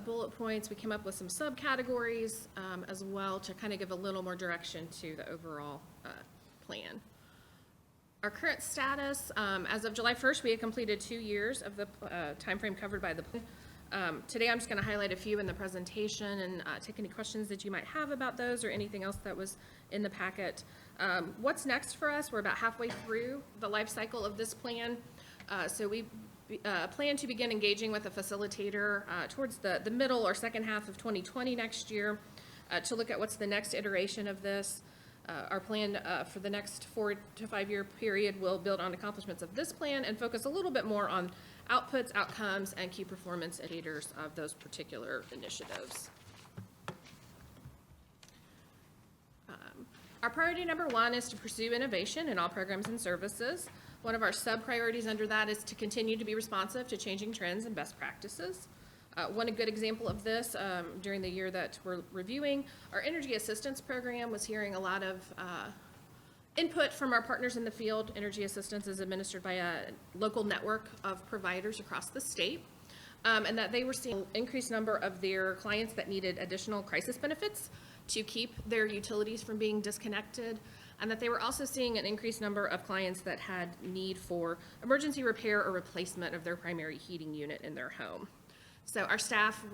bullet points, we came up with some subcategories as well to kind of give a little more direction to the overall plan. Our current status, as of July 1st, we had completed 2 years of the timeframe covered by the plan. Today, I'm just going to highlight a few in the presentation and take any questions that you might have about those or anything else that was in the packet. What's next for us? We're about halfway through the life cycle of this plan. So we plan to begin engaging with a facilitator towards the middle or second half of 2020 next year to look at what's the next iteration of this. Our plan for the next 4 to 5 year period will build on accomplishments of this plan and focus a little bit more on outputs, outcomes, and key performance indicators of those particular initiatives. Our priority number 1 is to pursue innovation in all programs and services. One of our sub-priorities under that is to continue to be responsive to changing trends and best practices. One good example of this during the year that we're reviewing, our energy assistance program was hearing a lot of input from our partners in the field. Energy assistance is administered by a local network of providers across the state, and that they were seeing an increased number of their clients that needed additional crisis benefits to keep their utilities from being disconnected, and that they were also seeing an increased number of clients that had need for emergency repair or replacement of their primary heating unit in their home. So our staff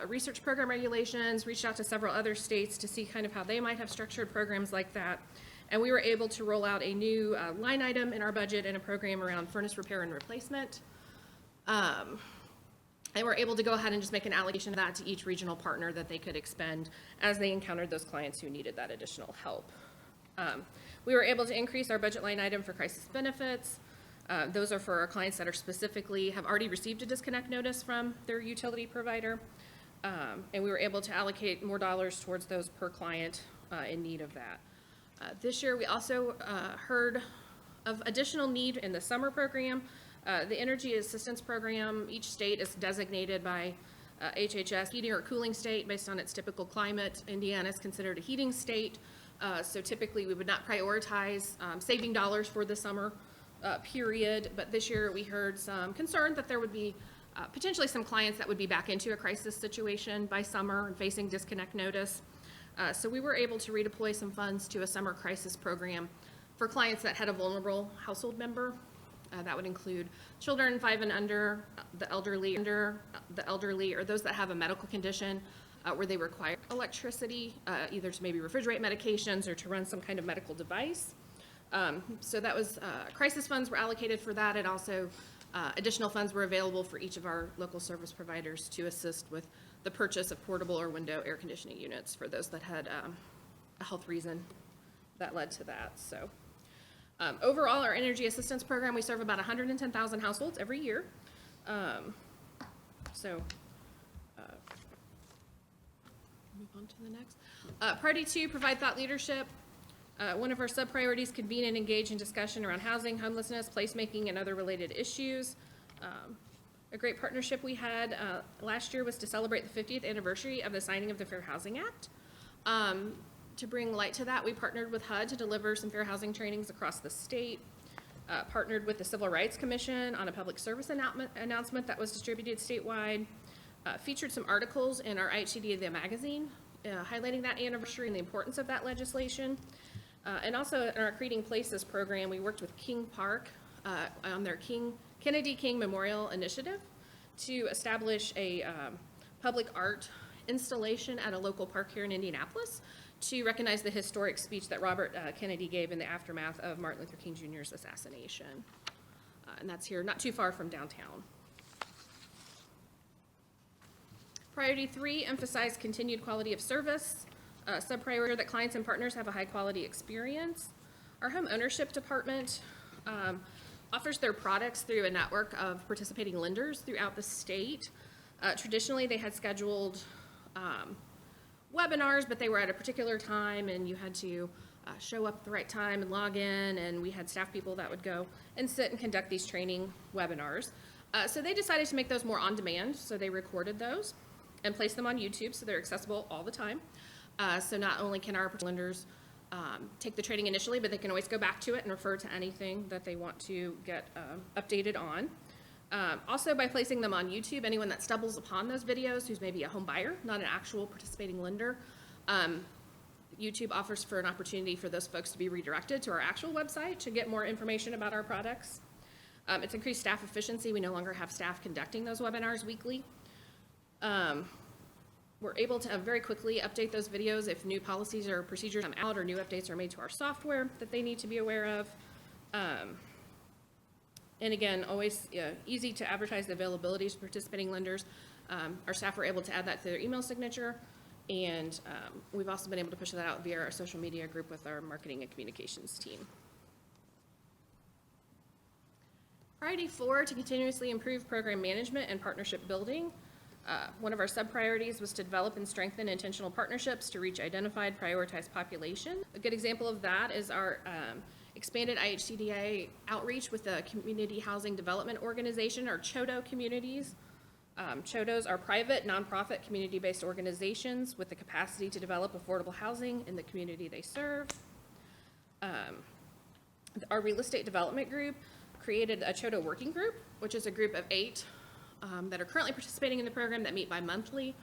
researched program regulations, reached out to several other states to see kind of how they might have structured programs like that, and we were able to roll out a new line item in our budget and a program around furnace repair and replacement. And we're able to go ahead and just make an allocation of that to each regional partner that they could expend as they encountered those clients who needed that additional help. We were able to increase our budget line item for crisis benefits. Those are for our clients that are specifically have already received a disconnect notice from their utility provider. And we were able to allocate more dollars towards those per client in need of that. This year, we also heard of additional need in the summer program. The Energy Assistance Program, each state is designated by HHS heating or cooling state based on its typical climate. Indiana is considered a heating state, so typically we would not prioritize saving dollars for the summer period, but this year we heard some concern that there would be potentially some clients that would be back into a crisis situation by summer and facing disconnect notice. So we were able to redeploy some funds to a summer crisis program for clients that had a vulnerable household member. That would include children 5 and under, the elderly, or those that have a medical condition where they require electricity, either to maybe refrigerate medications or to run some kind of medical device. So that was, crisis funds were allocated for that, and also additional funds were available for each of our local service providers to assist with the purchase of portable or window air conditioning units for those that had a health reason that led to that. So. Overall, our energy assistance program, we serve about 110,000 households every year. Move on to the next. Priority 2, provide thought leadership. One of our sub-priorities, convene and engage in discussion around housing, homelessness, placemaking, and other related issues. A great partnership we had last year was to celebrate the 50th anniversary of the signing of the Fair Housing Act. To bring light to that, we partnered with HUD to deliver some fair housing trainings across the state, partnered with the Civil Rights Commission on a public service announcement that was distributed statewide, featured some articles in our IHCDA magazine highlighting that anniversary and the importance of that legislation. And also in our Creating Places program, we worked with King Park on their Kennedy King Memorial Initiative to establish a public art installation at a local park here in Indianapolis to recognize the historic speech that Robert Kennedy gave in the aftermath of Martin Luther King Jr.'s assassination. And that's here, not too far from downtown. Priority 3, emphasize continued quality of service. Sub-priority that clients and partners have a high-quality experience. Our home ownership department offers their products through a network of participating lenders throughout the state. Traditionally, they had scheduled webinars, but they were at a particular time, and you had to show up at the right time and log in, and we had staff people that would go and sit and conduct these training webinars. So they decided to make those more on demand, so they recorded those and placed them on YouTube, so they're accessible all the time. So not only can our lenders take the training initially, but they can always go back to it and refer to anything that they want to get updated on. Also, by placing them on YouTube, anyone that stumbles upon those videos who's maybe a home buyer, not an actual participating lender, YouTube offers for an opportunity for those folks to be redirected to our actual website to get more information about our products. It's increased staff efficiency. We no longer have staff conducting those webinars weekly. We're able to very quickly update those videos if new policies or procedures come out or new updates are made to our software that they need to be aware of. And again, always easy to advertise the availabilities for participating lenders. Our staff were able to add that to their email signature, and we've also been able to push that out via our social media group with our marketing and communications team. Priority 4, to continuously improve program management and partnership building. One of our sub-priorities was to develop and strengthen intentional partnerships to reach identified prioritized population. A good example of that is our expanded IHCDA outreach with the Community Housing Development Organization, or CHODO communities. CHODOs are private, nonprofit, community-based organizations with the capacity to develop affordable housing in the community they serve. Our real estate development group created a CHODO working group, which is a group of 8 that are currently participating in the program that meet bi-monthly.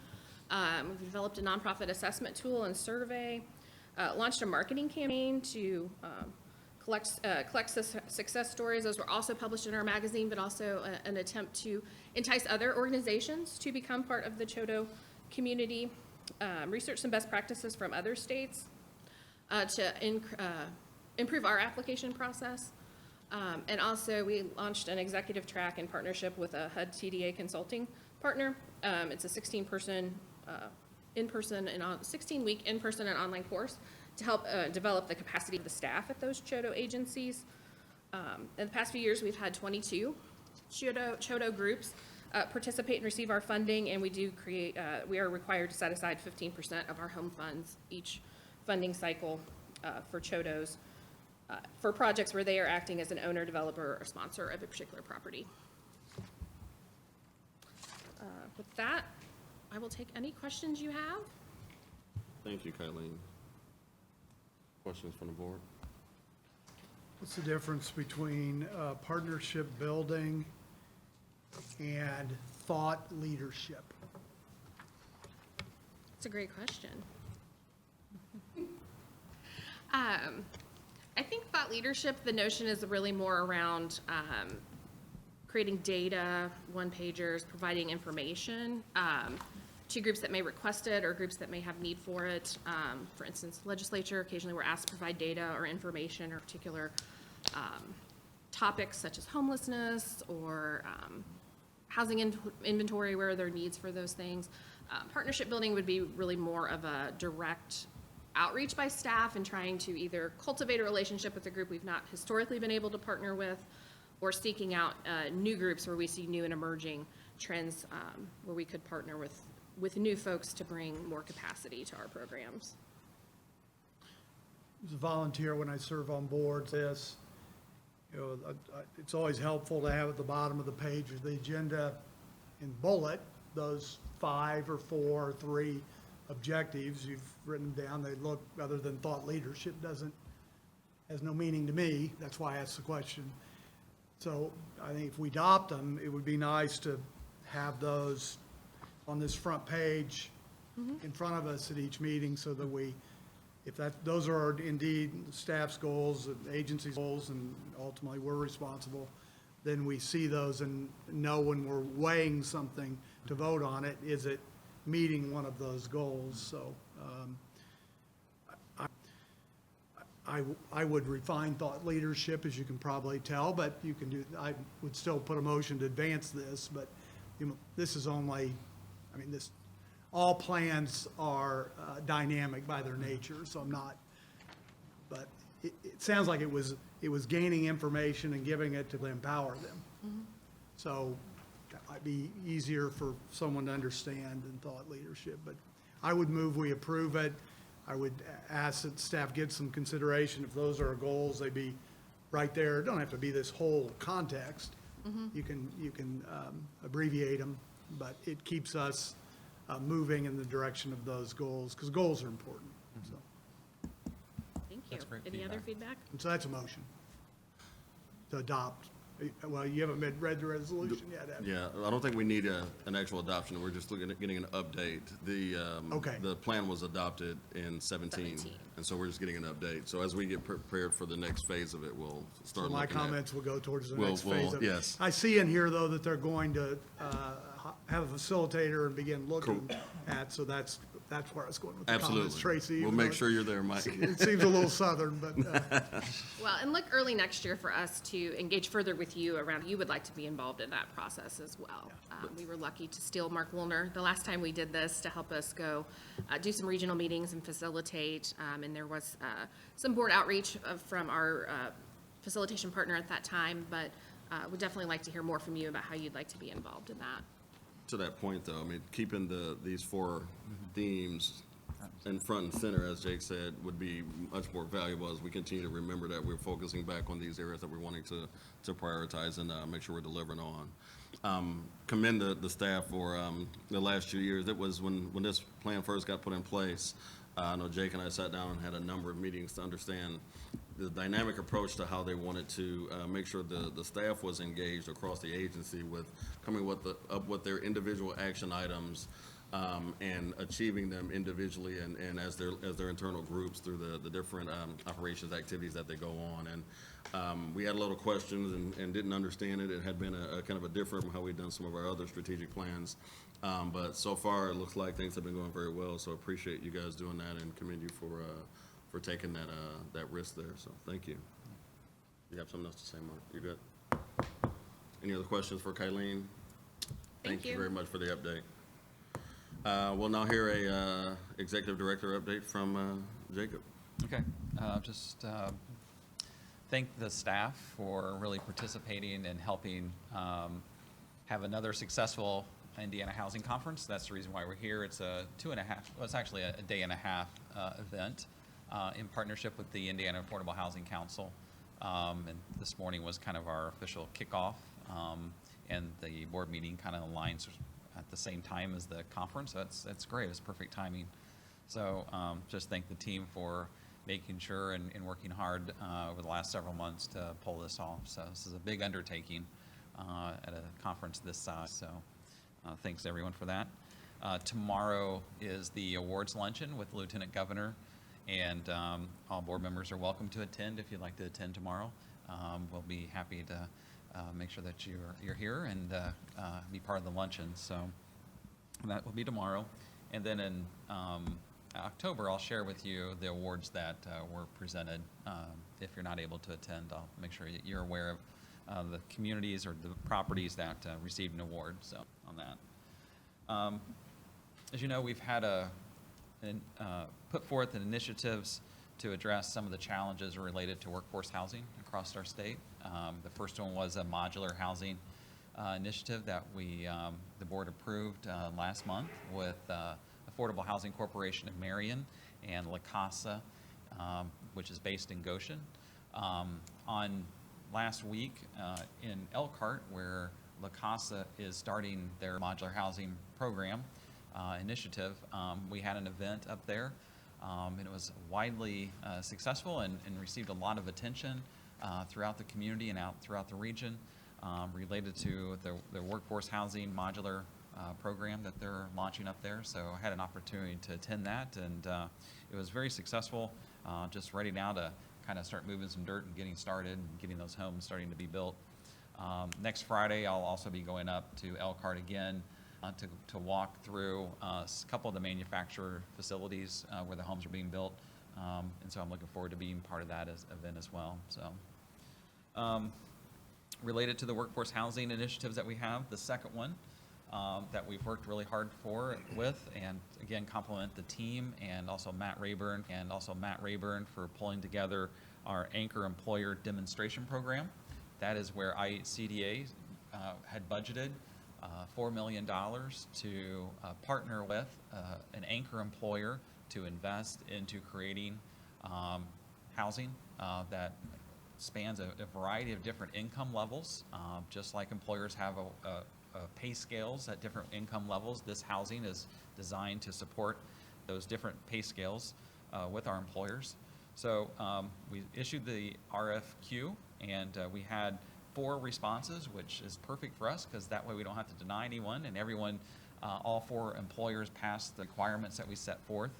We've developed a nonprofit assessment tool and survey, launched a marketing campaign to collect success stories. Those were also published in our magazine, but also an attempt to entice other organizations to become part of the CHODO community. Research some best practices from other states to improve our application process. And also, we launched an executive track in partnership with a HUD TDA consulting partner. It's a 16-person in-person and 16-week in-person and online course to help develop the capacity of the staff at those CHODO agencies. In the past few years, we've had 22 CHODO groups participate and receive our funding, and we do we are required to set aside 15% of our home funds each funding cycle for CHODOs. For projects where they are acting as an owner, developer, or sponsor of a particular property. With that, I will take any questions you have. Thank you, Kylene. Questions from the board? What's the difference between partnership building and thought leadership? It's a great question. I think thought leadership, the notion is really more around creating data, one-pagers, providing information to groups that may request it or groups that may have need for it. For instance, legislature, occasionally we're asked to provide data or information or particular topics such as homelessness or housing inventory, where are there needs for those things. Partnership building would be really more of a direct outreach by staff and trying to either cultivate a relationship with a group we've not historically been able to partner with, or seeking out new groups where we see new and emerging trends where we could partner with new folks to bring more capacity to our programs. As a volunteer, when I serve on boards, it's always helpful to have at the bottom of the page of the agenda in bullet those 5 or 4 or 3 objectives you've written down. They look, other than thought leadership has no meaning to me. That's why I asked the question. So I think if we adopt them, it would be nice to have those on this front page in front of us at each meeting, so that those are indeed staff's goals, agency's goals, and ultimately we're responsible, then we see those and know when we're weighing something to vote on it, is it meeting one of those goals? So I would refine thought leadership, as you can probably tell, but you can do, I would still put a motion to advance this, but this is only, all plans are dynamic by their nature, so I'm not, but it sounds like it was gaining information and giving it to empower them. So that might be easier for someone to understand than thought leadership, but I would move we approve it. I would ask that staff get some consideration. If those are our goals, they'd be right there. It don't have to be this whole context. You can abbreviate them, but it keeps us moving in the direction of those goals, because goals are important. So, Thank you. That's great Any other feedback. feedback? and so that's a motion to adopt. Well, you haven't read the resolution yet, have you? Yeah, I don't think we need an actual adoption. We're just looking at getting an update. Okay. The plan was adopted in 17, and so we're just getting an update. So as we get prepared for the next phase of it, we'll So start my looking at. comments will go towards the We'll- next phase of it. yes. I see in here, though, that they're going to have a facilitator and begin looking at, so that's where I was going with the comments, Absolutely. Tracy. We'll even make though sure you're there, Mike. It seems a little southern, but Well, and look early next year for us to engage further with you around, you would like to be involved in that process as well. We were lucky to steal Mark Woolner the last time we did this to help us go do some regional meetings and facilitate. And there was some board outreach from our facilitation partner at that time, but would definitely like to hear more from you about how you'd like to be involved in that. To that point, though, keeping these four themes in front and center, as Jake said, would be much more valuable as we continue to remember that we're focusing back on these areas that we're wanting to prioritize and make sure we're delivering on. Commend the staff for the last 2 years. It was when this plan first got put in place. I know Jake and I sat down and had a number of meetings to understand the dynamic approach to how they wanted to make sure the staff was engaged across the agency with coming up with their individual action items and achieving them individually and as their internal groups through the different operations activities that they go on. And we had a lot of questions and didn't understand it. It had been a kind of a different from how we've done some of our other strategic plans. But so far, it looks like things have been going very well. So appreciate you guys doing that and commend you for taking that risk there. So thank you. You have something else to say, Mark? You good? Any other questions for Kylene? Thank you very much for the update. We'll now hear a executive director update from Jacob. Okay, just thank the staff for really participating and helping have another successful Indiana Housing Conference. That's the reason why we're here. It's a 2.5, well, it's actually a day and a half event in partnership with the Indiana Affordable Housing Council. And this morning was kind of our official kickoff, and the board meeting kind of aligns at the same time as the conference. So that's great. It's perfect timing. So just thank the team for making sure and working hard over the last several months to pull this off. So this is a big undertaking at a conference this size. So thanks everyone for that. Tomorrow is the awards luncheon with the Lieutenant Governor, and all board members are welcome to attend if you'd like to attend tomorrow. We'll be happy to make sure that you're here and be part of the luncheon. So that will be tomorrow. And then in October, I'll share with you the awards that were presented. If you're not able to attend, I'll make sure you're aware of the communities or the properties that received an award. So on that. As you know, we've had put forth initiatives to address some of the challenges related to workforce housing across our state. The first one was a modular housing initiative that the board approved last month with Affordable Housing Corporation of Marion and La Casa, which is based in Goshen. On last week in Elkhart, where La Casa is starting their modular housing program initiative, we had an event up there, and it was widely successful and received a lot of attention throughout the community and out throughout the region related to their workforce housing modular program that they're launching up there. So I had an opportunity to attend that, and it was very successful, just ready now to kind of start moving some dirt and getting started and getting those homes starting to be built. Next Friday, I'll also be going up to Elkhart again to walk through a couple of the manufacturer facilities where the homes are being built. And so I'm looking forward to being part of that event as well. So, related to the workforce housing initiatives that we have, the second one that we've worked really hard with, and again, compliment the team and also Matt Rayburn for pulling together our Anchor Employer Demonstration Program. That is where IHCDA had budgeted $4 million to partner with an anchor employer to invest into creating housing that spans a variety of different income levels. Just like employers have a pay scales at different income levels, this housing is designed to support those different pay scales with our employers. So we issued the RFQ, and we had 4 responses, which is perfect for us because that way we don't have to deny anyone, and everyone, all 4 employers passed the requirements that we set forth.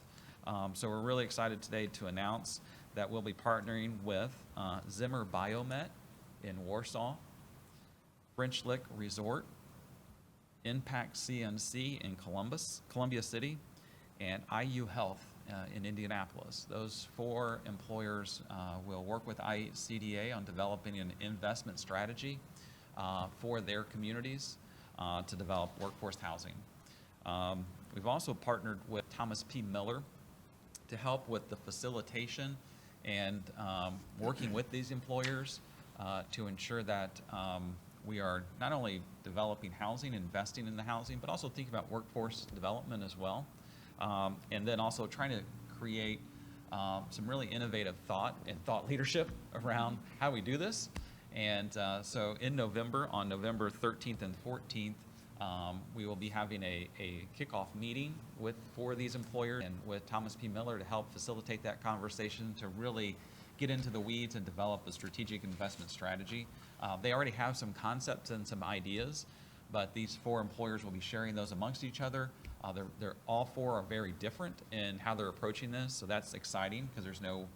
So we're really excited today to announce that we'll be partnering with Zimmer Biomet in Warsaw, French Lick Resort, Impact CNC in Columbia City, and IU Health in Indianapolis. Those 4 employers will work with IHCDA on developing an investment strategy for their communities to develop workforce housing. We've also partnered with Thomas P. Miller to help with the facilitation and working with these employers to ensure that we are not only developing housing, investing in the housing, but also thinking about workforce development as well. And then also trying to create some really innovative thought and thought leadership around how we do this. And so in November, on November 13th and 14th, we will be having a kickoff meeting for these employers and with Thomas P. Miller to help facilitate that conversation to really get into the weeds and develop a strategic investment strategy. They already have some concepts and some ideas, but these 4 employers will be sharing those amongst each other. They're all 4 are very different in how they're approaching this, so that's exciting because there's no,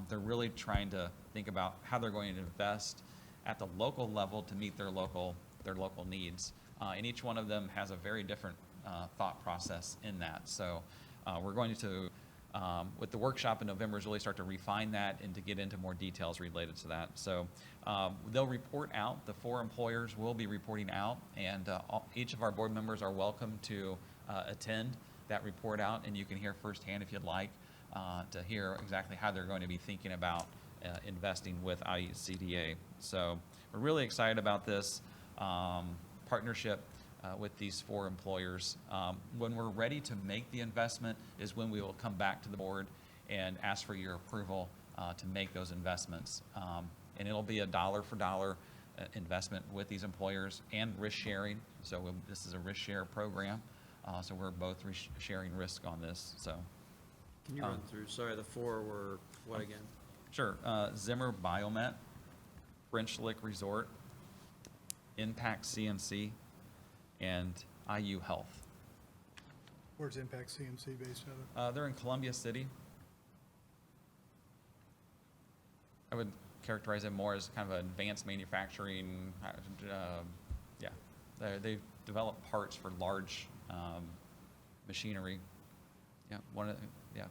they're really trying to think about how they're going to invest at the local level to meet their local needs. And each one of them has a very different thought process in that. So we're going to, with the workshop in November, is really start to refine that and to get into more details related to that. So they'll report out, the 4 employers will be reporting out, and each of our board members are welcome to attend that report out, and you can hear firsthand if you'd like to hear exactly how they're going to be thinking about investing with IHCDA. So we're really excited about this partnership with these 4 employers. When we're ready to make the investment is when we will come back to the board and ask for your approval to make those investments. And it'll be a dollar for dollar investment with these employers and risk sharing. So this is a risk share program. So we're both sharing risk on this. So Can you run through, sorry, the 4 were what again? Sure. Zimmer Biomet, French Lick Resort, Impact CNC, and IU Health. Where's Impact CMC based out of? They're in Columbia City. I would characterize it more as kind of an advanced manufacturing. Yeah, they develop parts for large machinery. Yeah, yeah.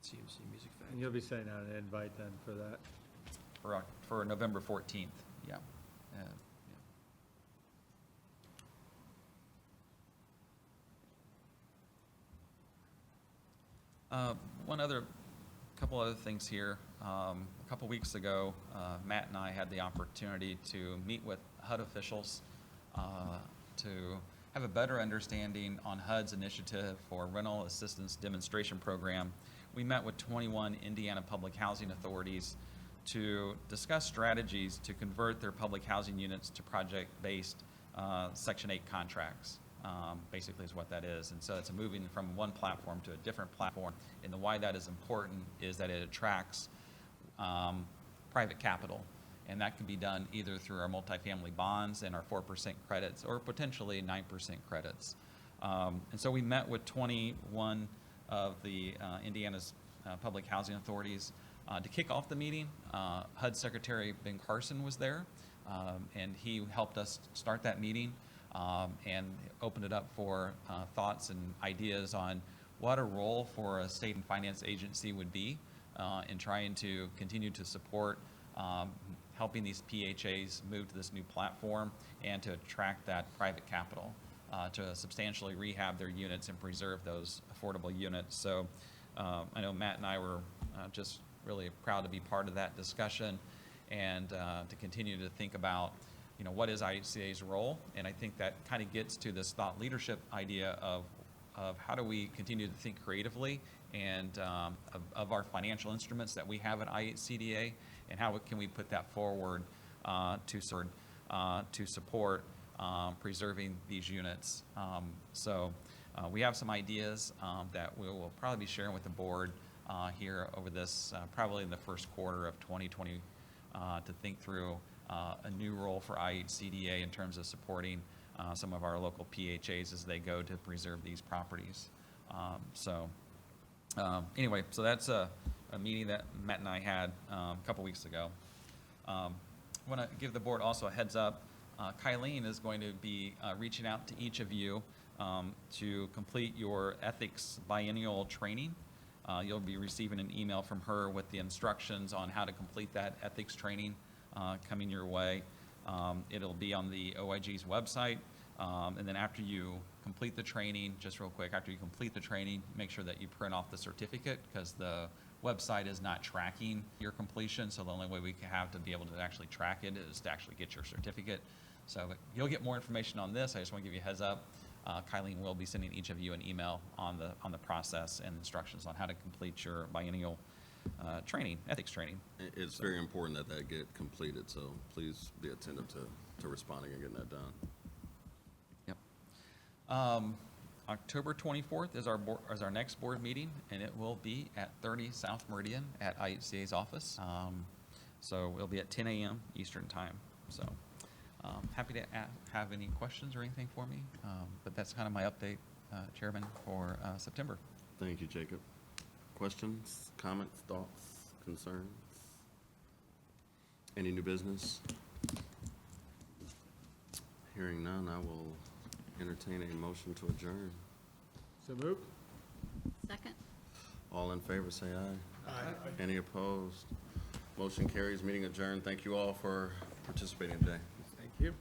CMC Music Factory. And you'll be sending out an invite then for that? For November 14th. Yeah. Couple other things here. A couple weeks ago, Matt and I had the opportunity to meet with HUD officials to have a better understanding on HUD's initiative for Rental Assistance Demonstration Program. We met with 21 Indiana public housing authorities to discuss strategies to convert their public housing units to project-based Section 8 contracts. Basically is what that is. And so it's a moving from one platform to a different platform. And why that is important is that it attracts private capital. And that can be done either through our multifamily bonds and our 4% credits or potentially 9% credits. And so we met with 21 of the Indiana's public housing authorities to kick off the meeting. HUD Secretary Ben Carson was there, and he helped us start that meeting and opened it up for thoughts and ideas on what a role for a state and finance agency would be in trying to continue to support helping these PHAs move to this new platform and to attract that private capital to substantially rehab their units and preserve those affordable units. So I know Matt and I were just really proud to be part of that discussion and to continue to think about, you know, what is IHCDA's role? And I think that kind of gets to this thought leadership idea of how do we continue to think creatively and of our financial instruments that we have at IHCDA, and how can we put that forward to support preserving these units. So we have some ideas that we will probably be sharing with the board here over this, probably in the first quarter of 2020, to think through a new role for IHCDA in terms of supporting some of our local PHAs as they go to preserve these properties. Anyway, so that's a meeting that Matt and I had a couple weeks ago. I want to give the board also a heads up. Kylene is going to be reaching out to each of you to complete your ethics biennial training. You'll be receiving an email from her with the instructions on how to complete that ethics training coming your way. It'll be on the OIG's website. And then after you complete the training, just real quick, after you complete the training, make sure that you print off the certificate, because the website is not tracking your completion. So the only way we can have to be able to actually track it is to actually get your certificate. So you'll get more information on this. I just want to give you a heads up. Kylene will be sending each of you an email on the process and instructions on how to complete your biennial training, ethics training. It's very important that get completed, so please be attentive to responding and getting that done. Yep. October 24th is our next board meeting, and it will be at 30 South Meridian at IHCA's office. So it'll be at 10 a.m. Eastern time. So happy to have any questions or anything for me, but that's kind of my update, Chairman, for September. Thank you, Jacob. Questions, comments, thoughts, concerns? Any new business? Hearing none, I will entertain a motion to adjourn. So moved? Second. All in favor, say aye. Aye. Any opposed? Motion carries, meeting adjourned. Thank you all for participating today. Thank you.